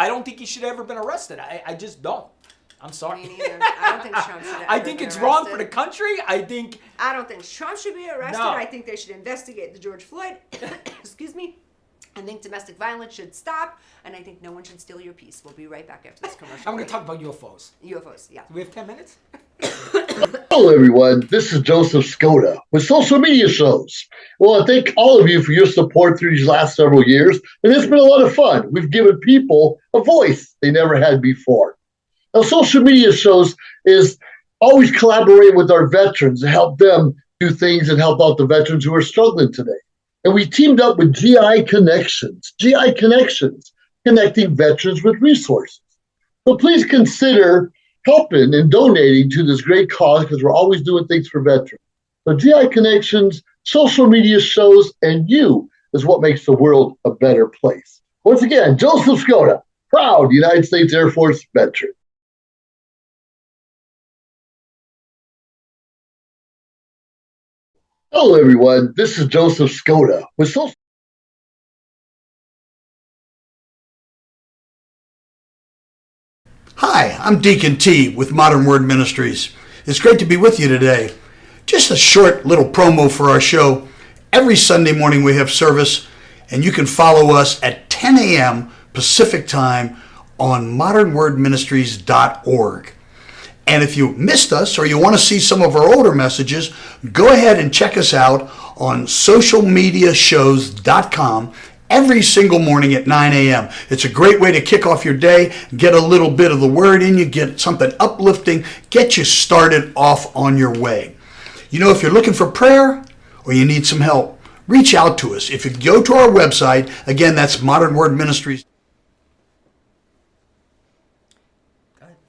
don't think he should have ever been arrested. I just don't. I'm sorry. Me neither. I don't think Trump should have I ever think been it's wrong for arrested. the country. I don't think Trump should be arrested. No. I think they should investigate the George Floyd. Excuse me. I think domestic violence should stop, and I think no one should steal your peace. We'll be right back after this commercial. I'm going break. to talk about UFOs. UFOs. Yeah. Do we have 10 minutes? Hello, everyone. This is Joseph Skoda with social media shows. Well, I thank all of you for your support through these last several years, and it's been a lot of fun. We've given people a voice they never had before. Now, social media shows is always collaborating with our veterans to help them do things and help out the veterans who are struggling today. And we teamed up with GI Connections, connecting veterans with resources. So please consider helping and donating to this great cause because we're always doing things for veterans. So GI Connections, social media shows, and you is what makes the world a better place. Once again, Joseph Skoda, proud United States Air Force veteran. Hello, everyone. This is Joseph Skoda with social. Hi, I'm Deacon T with Modern Word Ministries. It's great to be with you today. Just a short little promo for our show. Every Sunday morning we have service, and you can follow us at 10 a.m. Pacific Time on modernwordministries.org. And if you missed us or you want to see some of our older messages, go ahead and check us out on socialmediashows.com every single morning at 9 a.m. It's a great way to kick off your day, get a little bit of the word in you, get something uplifting, get you started off on your way. You know, if you're looking for prayer or you need some help, reach out to us. If you go to our website, again, that's Modern Word Ministries.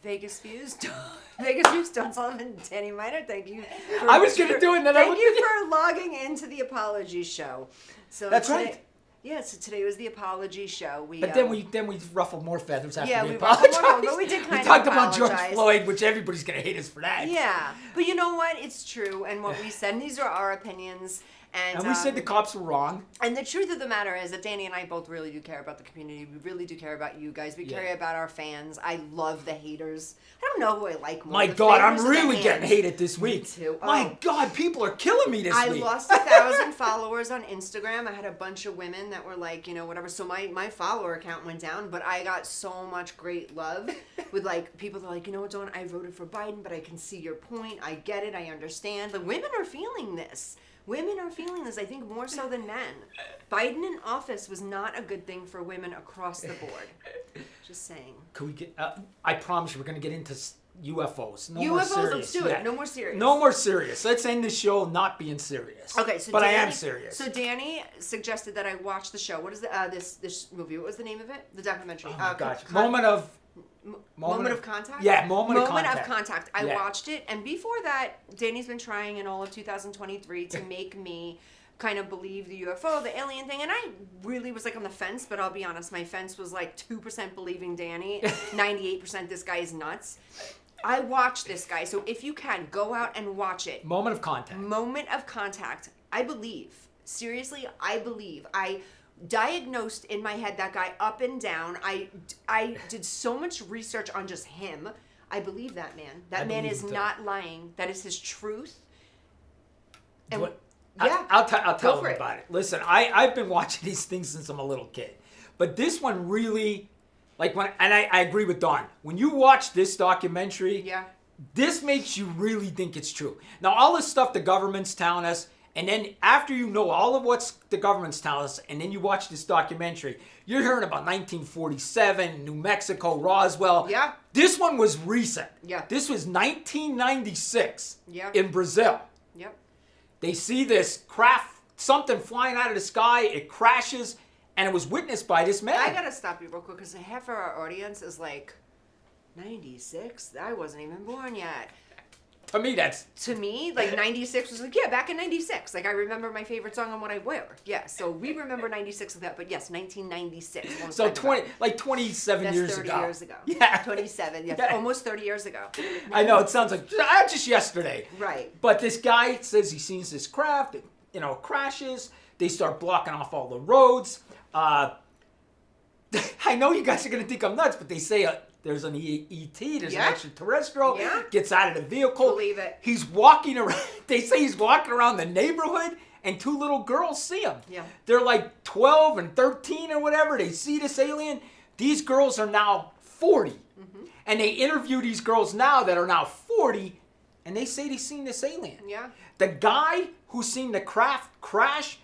Vegas Views. Vegas Views, Don Sullivan, Danny Miner, thank you. I was going to do it, and then I Thank looked you at you. for logging into the Apology Show. So That's today, right. Yeah, so today was the Apology Show. But then we ruffled more feathers after Yeah, we we ruffled more, apologized. but we did kind of talked about George apologize. Floyd, which everybody's going to hate us for that. Yeah, but you know what? It's true, and what we said, and these are our opinions, And we said the cops were wrong. And the truth of the matter is that Danny and I both really do care about the community. We really do care about you guys. We care about our fans. I love the haters. I don't know who I like more. My the God, I'm favors or the really getting fans. hated this week. Me too. My Oh. God, people are killing me this I week. lost 1,000 followers on Instagram. I had a bunch of women that were like, whatever. So my follower account went down, but I got so much great love with like people that are like, you know what, Dawn, I voted for Biden, but I can see your point. I get it. I understand. The women are feeling this. Women are feeling this, I think, more so than men. Biden in office was not a good thing for women across the board. Just saying. Can we get? I promise you, we're going to get into UFOs. No more UFOs, serious. let's do it. No more serious. No more serious. Let's end the show not being serious. Okay, so but Danny, I am serious. So Danny suggested that I watch the show. What is the this movie? What was the name of it? The documentary. Oh my gosh. Moment of Contact? Yeah, Moment of Contact. I Yeah. watched it, and before that, Danny's been trying in all of 2023 to make me kind of believe the UFO, the alien thing, and I really was like on the fence, but I'll be honest, my fence was like 2% believing Danny, 98% this guy is nuts. I watched this guy, so if you can, go out and watch it. Moment of Contact. Moment of Contact. I believe. Seriously, I believe. I diagnosed in my head that guy up and down. I did so much research on just him. I believe that man. That man is not lying. That is his truth. And What? yeah, I'll tell Go him for it. about it. Listen, I've been watching these things since I'm a little kid, but this one really, I agree with Dawn. When you watch this documentary, Yeah. this makes you really think it's true. Now, all this stuff the government's telling us, and then after you know all of what the government's telling us, and then you watch this documentary, you're hearing about 1947, New Mexico, Roswell. Yeah. This one was recent. Yeah. This was 1996 Yeah. in Brazil. Yep. They see this craft, something flying out of the sky, it crashes, and it was witnessed by this man. I gotta stop you real quick because half of our audience is like 96. I wasn't even born yet. To me, that's... To me, like 96 was like, yeah, back in 96. Like I remember my favorite song and what I wear. Yeah, so we remember 96 with that, but yes, 1996. long So time ago. 27 That's years 30 ago. years ago. Yeah. 27, Yeah. almost 30 years ago. I know, it sounds like just yesterday. Right. But this guy says he sees this craft, it crashes. They start blocking off all the roads. I know you guys are going to think I'm nuts, but they say there's an ET, there's Yeah. an extraterrestrial, Yeah. gets out of the vehicle. Believe it. He's walking around, they say he's walking around the neighborhood, and two little girls see him. Yeah. They're like 12 and 13 or whatever. They see this alien. These girls are now 40. Mm-hmm. And they interview these girls now that are now 40, and they say they've seen this alien. Yeah. The guy who's seen the craft crash,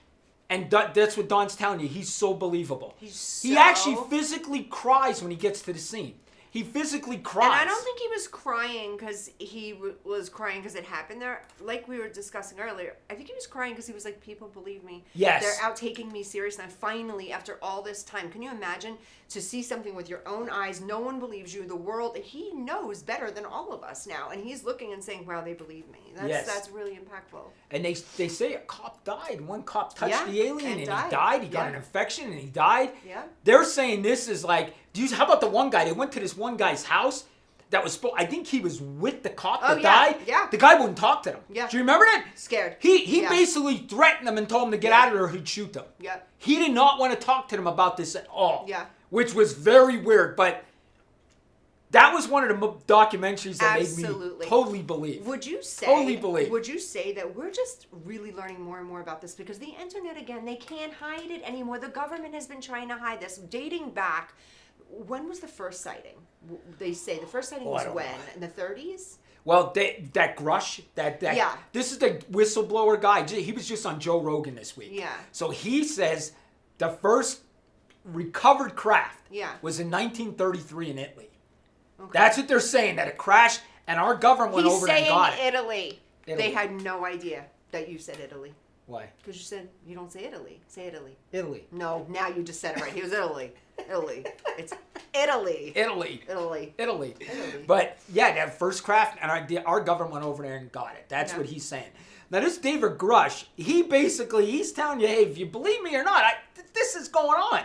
and that's what Don's telling you, he's so believable. He so- actually physically cries when he gets to the scene. He physically cries. And I don't think he was crying because he was crying because it happened there. Like we were discussing earlier, I think he was crying because he was like, people believe me. Yes. They're out taking me serious. And finally, after all this time, can you imagine to see something with your own eyes? No one believes you. The world, he knows better than all of us now. And he's looking and saying, wow, they believe me. That's really impactful. And they say a cop died. One cop touched Yeah, the alien and and died. he died. He got Yeah. an infection and he died. Yeah. They're saying this is like, how about the one guy? They went to this one guy's house that was I think he was with the cop that died. Yeah. The guy wouldn't talk to them. Yeah. Do you remember that? Scared. He Yeah. basically threatened them and told them to get out of there or he'd shoot them. Yeah. He did not want to talk to them about this at all. Yeah. Which was very weird, but that was one of the documentaries that made Absolutely. me totally believe. Would you say? Totally believe. Would you say that we're just really learning more and more about this because the internet again, they can't hide it anymore. The government has been trying to hide this, dating back. When was the first sighting? They say the first sighting was I don't when know. in the 30s. Well, that Grush, that Yeah. This is the whistleblower guy. He was just on Joe Rogan this week. Yeah. So he says the first recovered craft Yeah. was in 1933 in Italy. That's what they're saying, that it crashed, and our government went He's over there and saying got it. Italy. They Italy. had no idea that you said Italy Why? because you said you don't say Italy. Say Italy. Italy. No, now you just said it right. He was Italy. Italy. It's Italy. Italy. Italy. Italy. Italy. But yeah, that first craft, and our government went over there and got it. That's Yeah. what he's saying. Now this David Grush, he's telling you, hey, if you believe me or not, this is going on.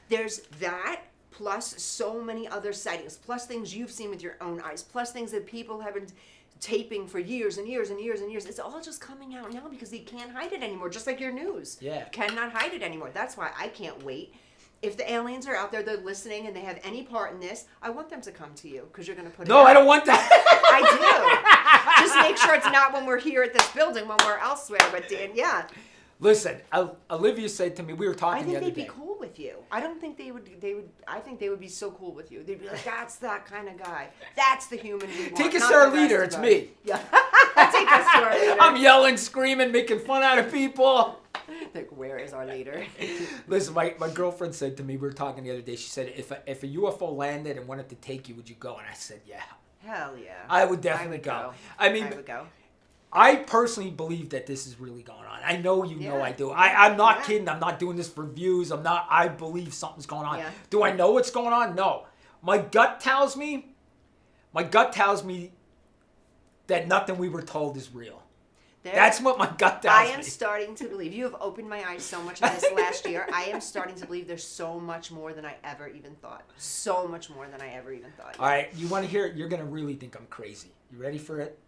There's that, plus so many other sightings, plus things you've seen with your own eyes, plus things that people haven't. taping for years and years and years and years. It's all just coming out now because they can't hide it anymore, just like your news. Yeah. Cannot hide it anymore. That's why I can't wait. If the aliens are out there, they're listening, and they have any part in this, I want them to come to you because you're going to put it No, out. I don't want that. I do. Just make sure it's not when we're here at this building, when we're elsewhere. But Dan, yeah. Listen, Olivia said to me, we were I talking think the other they'd day. be cool with you. I don't think they would. I think they would be so cool with you. They'd be like, "That's that kind of guy. That's the human we want." Take us not to our the rest leader. of It's us." me. Yeah. Take us to our leader. I'm yelling, screaming, making fun out of people. Like, where is our leader? Listen, my girlfriend said to me, we were talking the other day, she said, if a UFO landed and wanted to take you, would you go? And I said, yeah. Hell yeah. I would definitely go. I mean, I would go. I personally believe that this is really going on. I know you know Yeah. I do. I'm not Yeah. kidding. I'm not doing this for views. I believe something's going on. Yeah. Do I know what's going on? No. My gut tells me that nothing we were told is real. That's what my gut tells me. I am starting to believe. You have opened my eyes so much in this last year. I am starting to believe there's so much more than I ever even thought. So much more than I ever even thought. All right, you want to hear it? You're going to really think I'm crazy. You ready for it?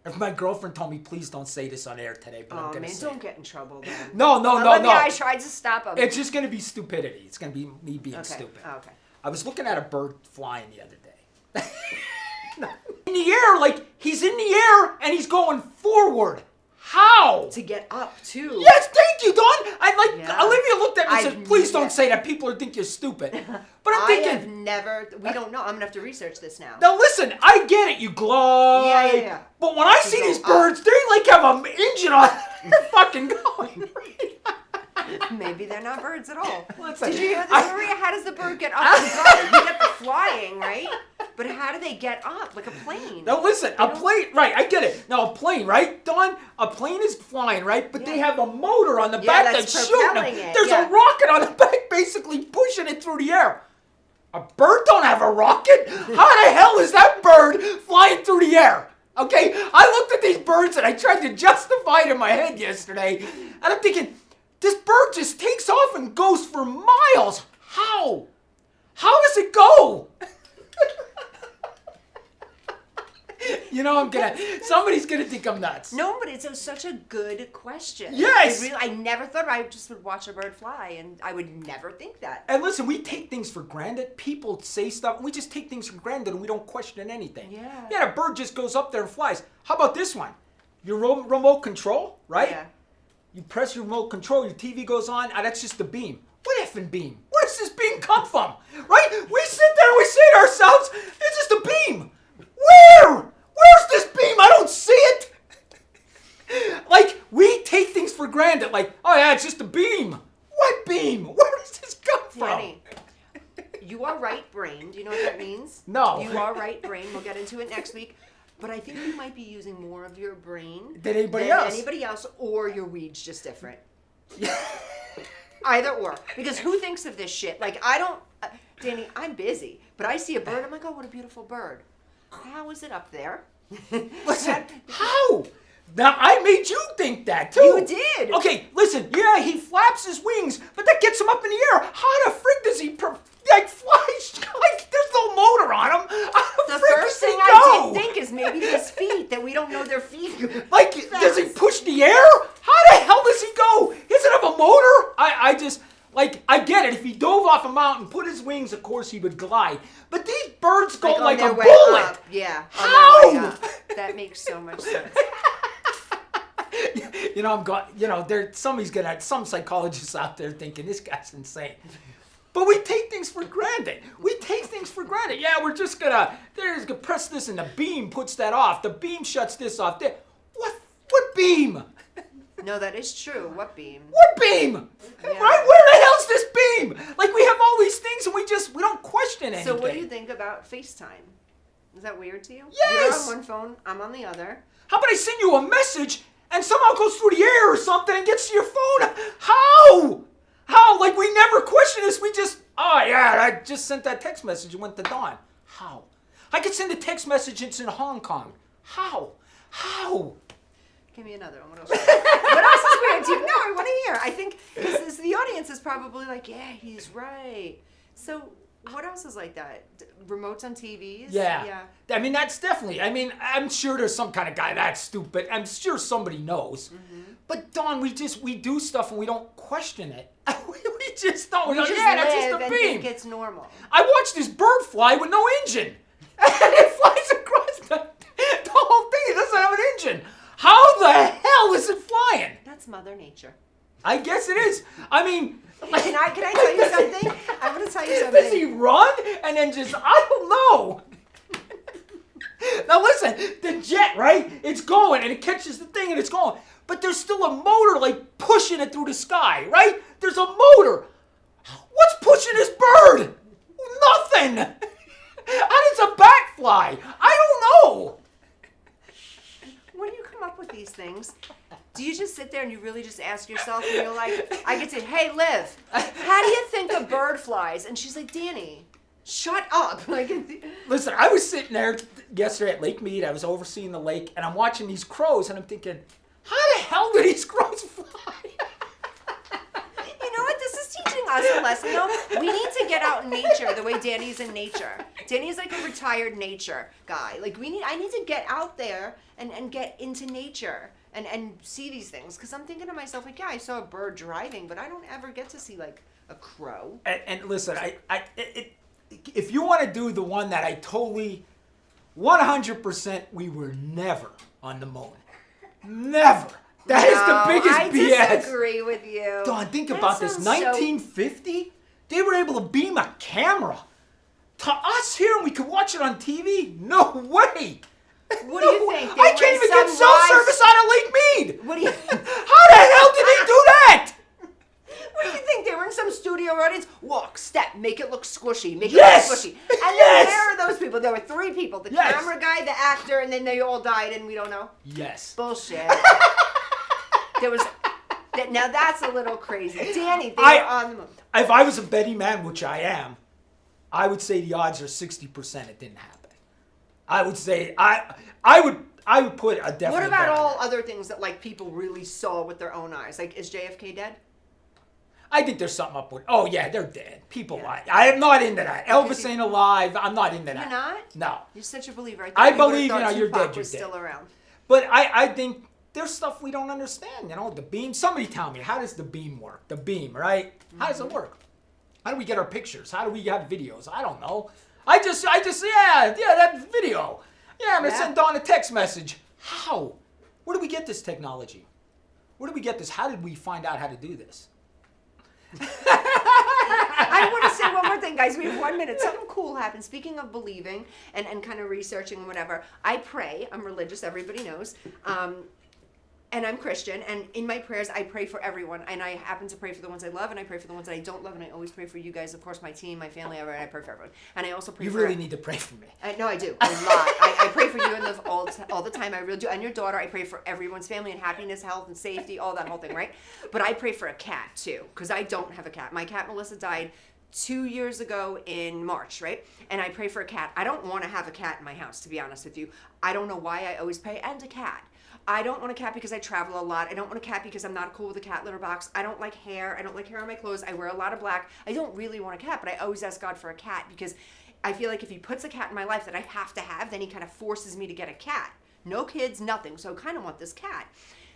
If my girlfriend told me, please don't say this on air today, but I'm Oh going to man, say don't it. get in trouble then. No. I tried to stop him. It's just going to be stupidity. It's going to be me being okay. stupid. Okay. I was looking at a bird flying the other day. In the air, like he's in the air and he's going forward. How? To get up too. Yes, thank you, Dawn. Yeah. Olivia looked at me and I've said, please don't ne- say that. People are think you're stupid. But I'm I thinking, have never. We don't know. I'm gonna have to research this now. now listen, I get it. You glide. Yeah. But when I see go these up. birds, they like have an engine on. They're fucking going. Maybe they're not birds at all. Listen, Did you hear this, Maria? How does the bird get up and go? You get the flying, right? But how do they get up? Like a plane. Now listen, a plane, right, I get it. Now a plane, right, Dawn? A plane is flying, right? But they Yeah. have a motor on the Yeah, back that's that's shooting them. propelling it, There's yeah. a rocket on the back basically pushing it through the air. A bird don't have a rocket. How the hell is that bird flying through the air? Okay, I looked at these birds and I tried to justify it in my head yesterday. And I'm thinking, this bird just takes off and goes for miles. How? How does it go? You know, somebody's gonna think I'm nuts. No, but it's such a good question. Yes! I never thought I just would watch a bird fly, and I would never think that. And listen, we take things for granted. People say stuff, and we just take things for granted, and we don't question anything. Yeah. Yeah, a bird just goes up there and flies. How about this one? Your remote control, right? Yeah. You press your remote control, your TV goes on. That's just the beam. What effing beam? Where does this beam come from? Right? We sit there and we say to ourselves, it's just a beam. Where? Where's this beam? I don't see it. Like, we take things for granted. Like, oh yeah, it's just a beam. What beam? Where does this come from? Danny, you are right-brained. Do you know what that means? No. You are right-brained. We'll get into it next week. But I think you might be using more of your brain Than anybody else. Anybody else, or your weed's just different. Either or. Because who thinks of this shit? Like, I don't... Danny, I'm busy. But I see a bird, I'm like, oh, what a beautiful bird. How is it up there? Listen, how? Now, I made you think that, too. You did. Okay, listen, yeah, he flaps his wings, but that gets him up in the air. How the frick does he, fly? Like, there's no motor on him. How The frick first does he thing I go? did think is maybe his feet, that we don't know their feet. Like, does he push the air? How the hell does he go? He doesn't have a motor? I just... Like, I get it. If he dove off a mountain, put his wings, of course he would glide. But these birds go like on a their way bullet. up. Yeah. on How? their way up. That makes so much sense. You know, there's some psychologists out there thinking this guy's insane. But we take things for granted. Yeah, we're just gonna press this and the beam puts that off. The beam shuts this off. What beam? No, that is true. What beam? What beam? Yeah. Right? Where the hell's this beam? Like, we have all these things and we don't question anything. So what do you think about FaceTime? Is that weird to you? Yes! You're on one phone, I'm on the other. How about I send you a message and somehow it goes through the air or something and gets to your phone? How? Like, we never question this. We just, oh yeah, I just sent that text message and went to Dawn. How? I could send a text message, it's in Hong Kong. How? Give me another one. What else? What else is weird to you? No, I want to hear. I think because the audience is probably like, yeah, he's right. So What else is like that? Remotes on TVs? Yeah. I mean, that's definitely, I'm sure there's some kind of guy that's stupid. I'm sure somebody knows. Mm-hmm. But Dawn, we do stuff and we don't question it. we just don't. We We're just like, that's live just a and beam. think it's normal. I watched this bird fly with no engine. And it flies across the whole thing. It doesn't have an engine. How the hell is it flying? That's Mother Nature. I guess it is. I mean... Can I tell you something? I'm going to tell you something. Does he run and then just, I don't know. Now listen, the jet, right? It's going and it catches the thing and it's going. But there's still a motor like pushing it through the sky, right? There's a motor. What's pushing this bird? Nothing. How does a bat fly? I don't know. When you come up with these things, do you just sit there and you really just ask yourself, and you're like, I get to, hey, Liv, how do you think a bird flies? And she's like, Danny, shut up. Like, Listen, I was sitting there yesterday at Lake Mead. I was overseeing the lake, and I'm watching these crows, and I'm thinking, how the hell do these crows fly? you know what? This is teaching us a lesson, though. We need to get out in nature the way Danny's in nature. Danny's like a retired nature guy. Like, I need to get out there and get into nature. And see these things, because I'm thinking to myself, like, yeah, I saw a bird driving, but I don't ever get to see, like, a crow. And listen, if you want to do the one that I totally, 100%, we were never on the moon. Never. That is the biggest BS. I disagree with you. Dawn, think about this. 1950, they were able to beam a camera to us here, and we could watch it on TV. No way. What do you think? I can't even get cell service out of Lake Mead. What do you? How the hell did they do that? What do you think? They were in some studio audience. Walk, step, make it look squishy, make it Yes! look squishy. And then where are those people? There were 3 people: the Yes. camera guy, the actor, and then they all died, and we don't know. Yes. Bullshit. There was. Now that's a little crazy. Danny, they were on the moon. If I was a betting man, which I am, I would say the odds are 60% it didn't happen. I would say I would put a definite. What about bet on all that. other things that like people really saw with their own eyes? Like, is JFK dead? I think there's something up with. Oh yeah, they're dead. People lie. I am not into that. Elvis ain't alive. I'm not into that. You're not? No. You're such a believer. I thought believe, would've thought you're Tupac dead. was You're dead. still around. But I think there's stuff we don't understand. You know, the beam. Somebody tell me, how does the beam work? The beam, right? How does it work? How do we get our pictures? How do we have videos? I don't know. I just yeah, that video. Yeah, I'm gonna send Dawn a text message. How? Where do we get this technology? Where do we get this? How did we find out how to do this? I want to say one more thing, guys. We have 1 minute. Something cool happened. Speaking of believing and kind of researching and whatever, I pray. I'm religious. Everybody knows. And I'm Christian, and in my prayers, I pray for everyone, and I happen to pray for the ones I love, and I pray for the ones that I don't love, and I always pray for you guys, of course, my team, my family, and I pray for everyone. And I also pray You for... really need to pray for me. No, I do. A lot. I pray for you and all the time. I really do. And your daughter, I pray for everyone's family and happiness, health, and safety, all that whole thing, right? But I pray for a cat, too, because I don't have a cat. My cat, Melissa, died 2 years ago in March, right? And I pray for a cat. I don't want to have a cat in my house, to be honest with you. I don't know why I always pray, and a cat. I don't want a cat because I travel a lot. I don't want a cat because I'm not cool with a cat litter box. I don't like hair. I don't like hair on my clothes. I wear a lot of black. I don't really want a cat, but I always ask God for a cat because I feel like if he puts a cat in my life that I have to have, then he kind of forces me to get a cat. No kids, nothing. So I kind of want this cat.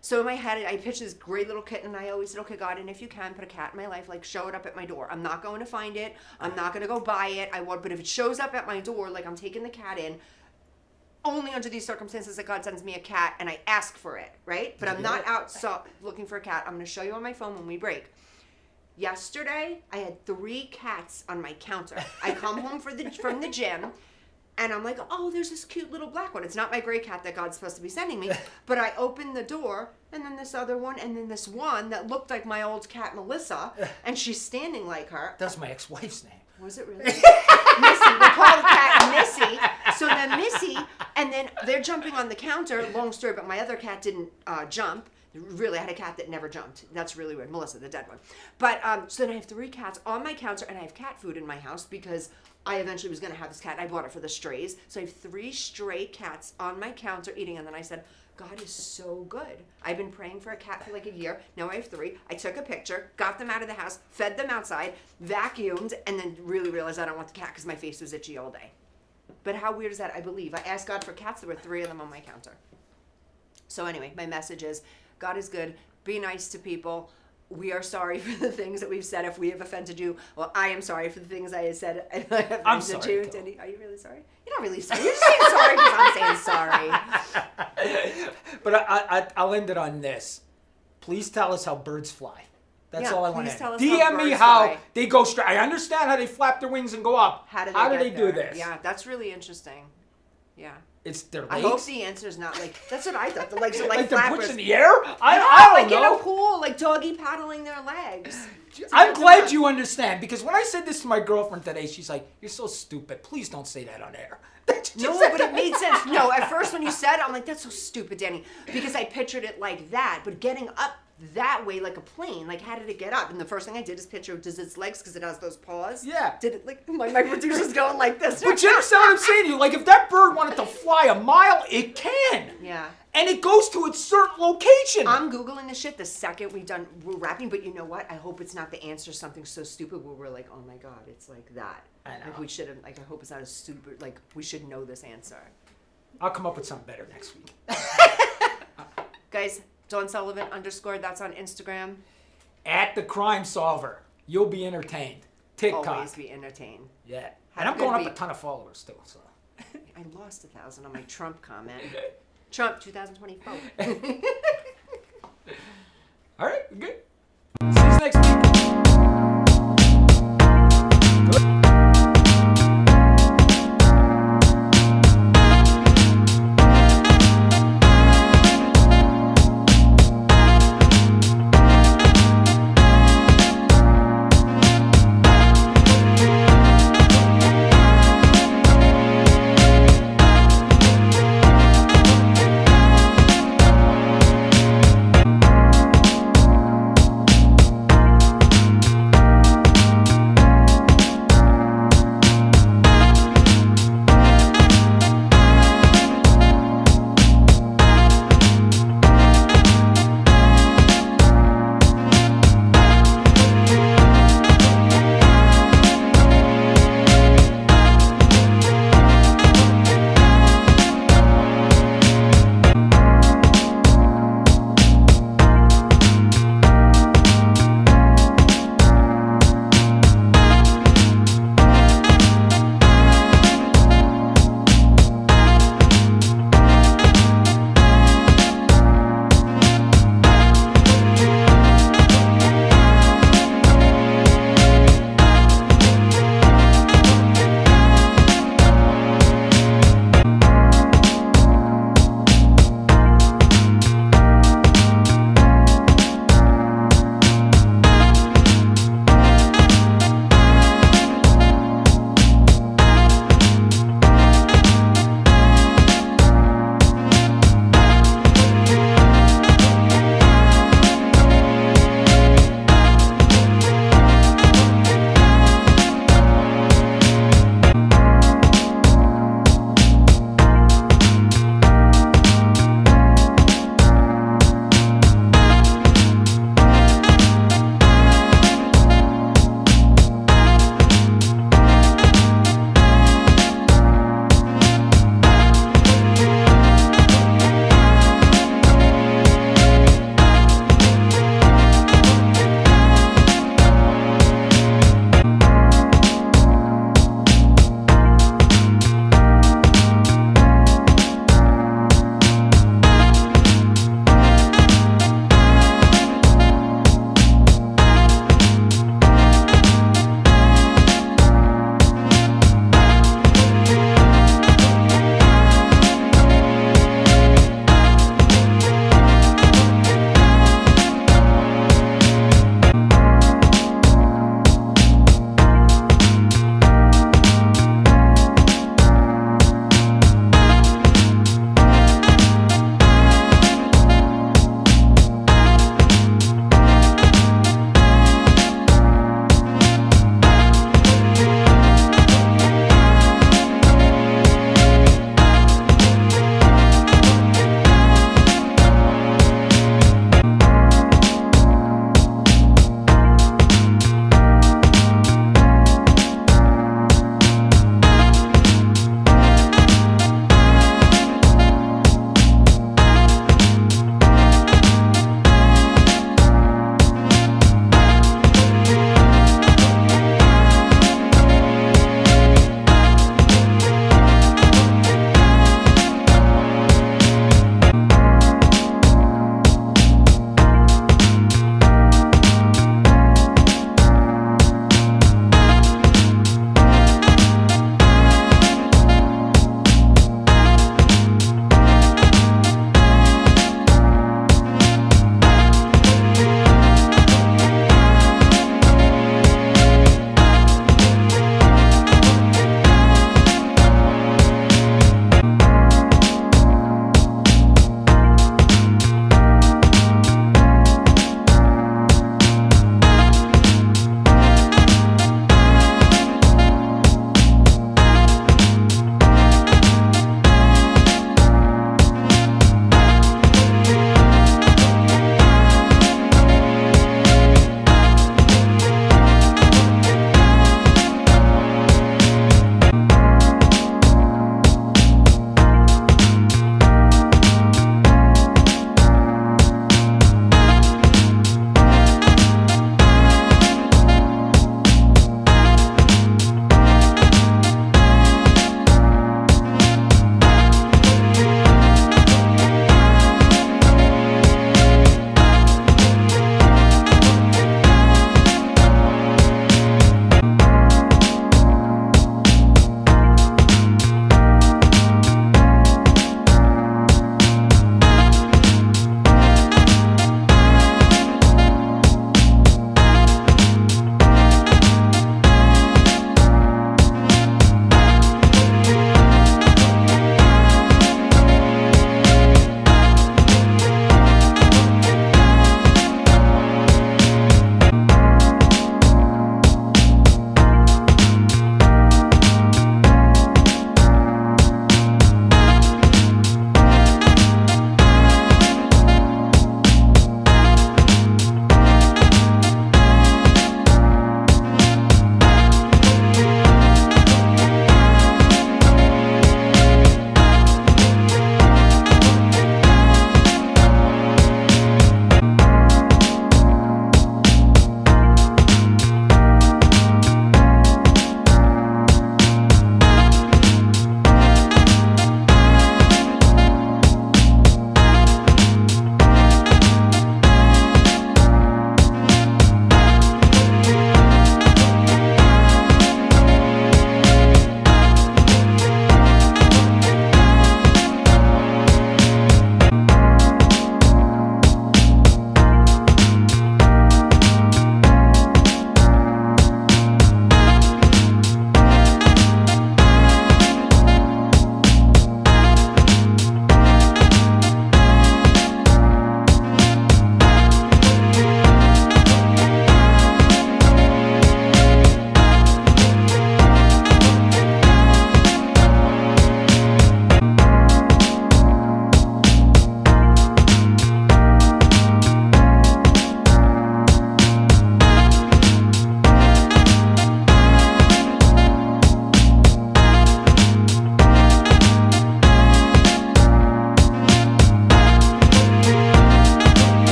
So in my head, I pitched this great little kitten, and I always said, okay, God, and if you can, put a cat in my life, like show it up at my door. I'm not going to find it. I'm not going to go buy it. But if it shows up at my door, like I'm taking the cat in, only under these circumstances that God sends me a cat and I ask for it, right? But I'm not out looking for a cat. I'm going to show you on my phone when we break. Yesterday, I had 3 cats on my counter. I come home from the gym, and I'm like, oh, there's this cute little black one. It's not my gray cat that God's supposed to be sending me. But I opened the door, and then this other one, and then this one that looked like my old cat, Melissa, and she's standing like her. That's my ex-wife's name. Was it really? Missy. We call the cat Missy. So then Missy, and then they're jumping on the counter. Long story, but my other cat didn't jump. Really, I had a cat that never jumped. That's really weird. Melissa, the dead one. But so then I have 3 cats on my counter, and I have cat food in my house because I eventually was going to have this cat. I bought it for the strays. So I have 3 stray cats on my counter eating, and then I said, God is so good. I've been praying for a cat for like a year. Now I have 3. I took a picture, got them out of the house, fed them outside, vacuumed, and then really realized I don't want the cat because my face was itchy all day. But how weird is that? I believe. I asked God for cats. There were 3 of them on my counter. So anyway, my message is, God is good. Be nice to people. We are sorry for the things that we've said if we have offended you. Well, I am sorry for the things I have said if I have I'm offended sorry, you. too. Denny, are you really sorry? You're not really sorry. You're just saying sorry because I'm saying sorry. But I'll end it on this. Please tell us how birds fly. That's Yeah, all I want please to tell us DM how me birds how fly. they go straight. I understand how they flap their wings and go up. How do they get do there? this? Yeah, that's really interesting. Yeah. It's their legs. I hope the answer is not like, that's what I thought. The legs are like, like they're flappers. pushed in the air? I like don't in a know. pool, like doggy paddling their legs. I'm glad you understand, because when I said this to my girlfriend today, she's like, "You're so stupid. Please don't say that on air." No, but it made sense. No, at first when you said it, I'm like, that's so stupid, Danny. Because I pictured it like that, but getting up that way like a plane, like how did it get up? And the first thing I did is picture, does its legs, because it has those paws? Yeah. Did it, like, my producer's going like this. But you understand what I'm saying to you? Like, if that bird wanted to fly a mile, it can. Yeah. And it goes to its certain location. I'm Googling this shit the second we're wrapping, but you know what? I hope it's not the answer to something so stupid where we're like, oh my God, it's like that. I know. Like we should have, like I hope it's not as stupid, like we should know this answer. I'll come up with something better next week. Guys, Dawn Sullivan _ that's on Instagram. At the Crime Solver. You'll be entertained. TikTok. Always be entertained. Yeah. Have And a I'm good going up week. a ton of followers too, so. I lost 1,000 on my Trump comment. Trump 2024. All right, good. See you next week.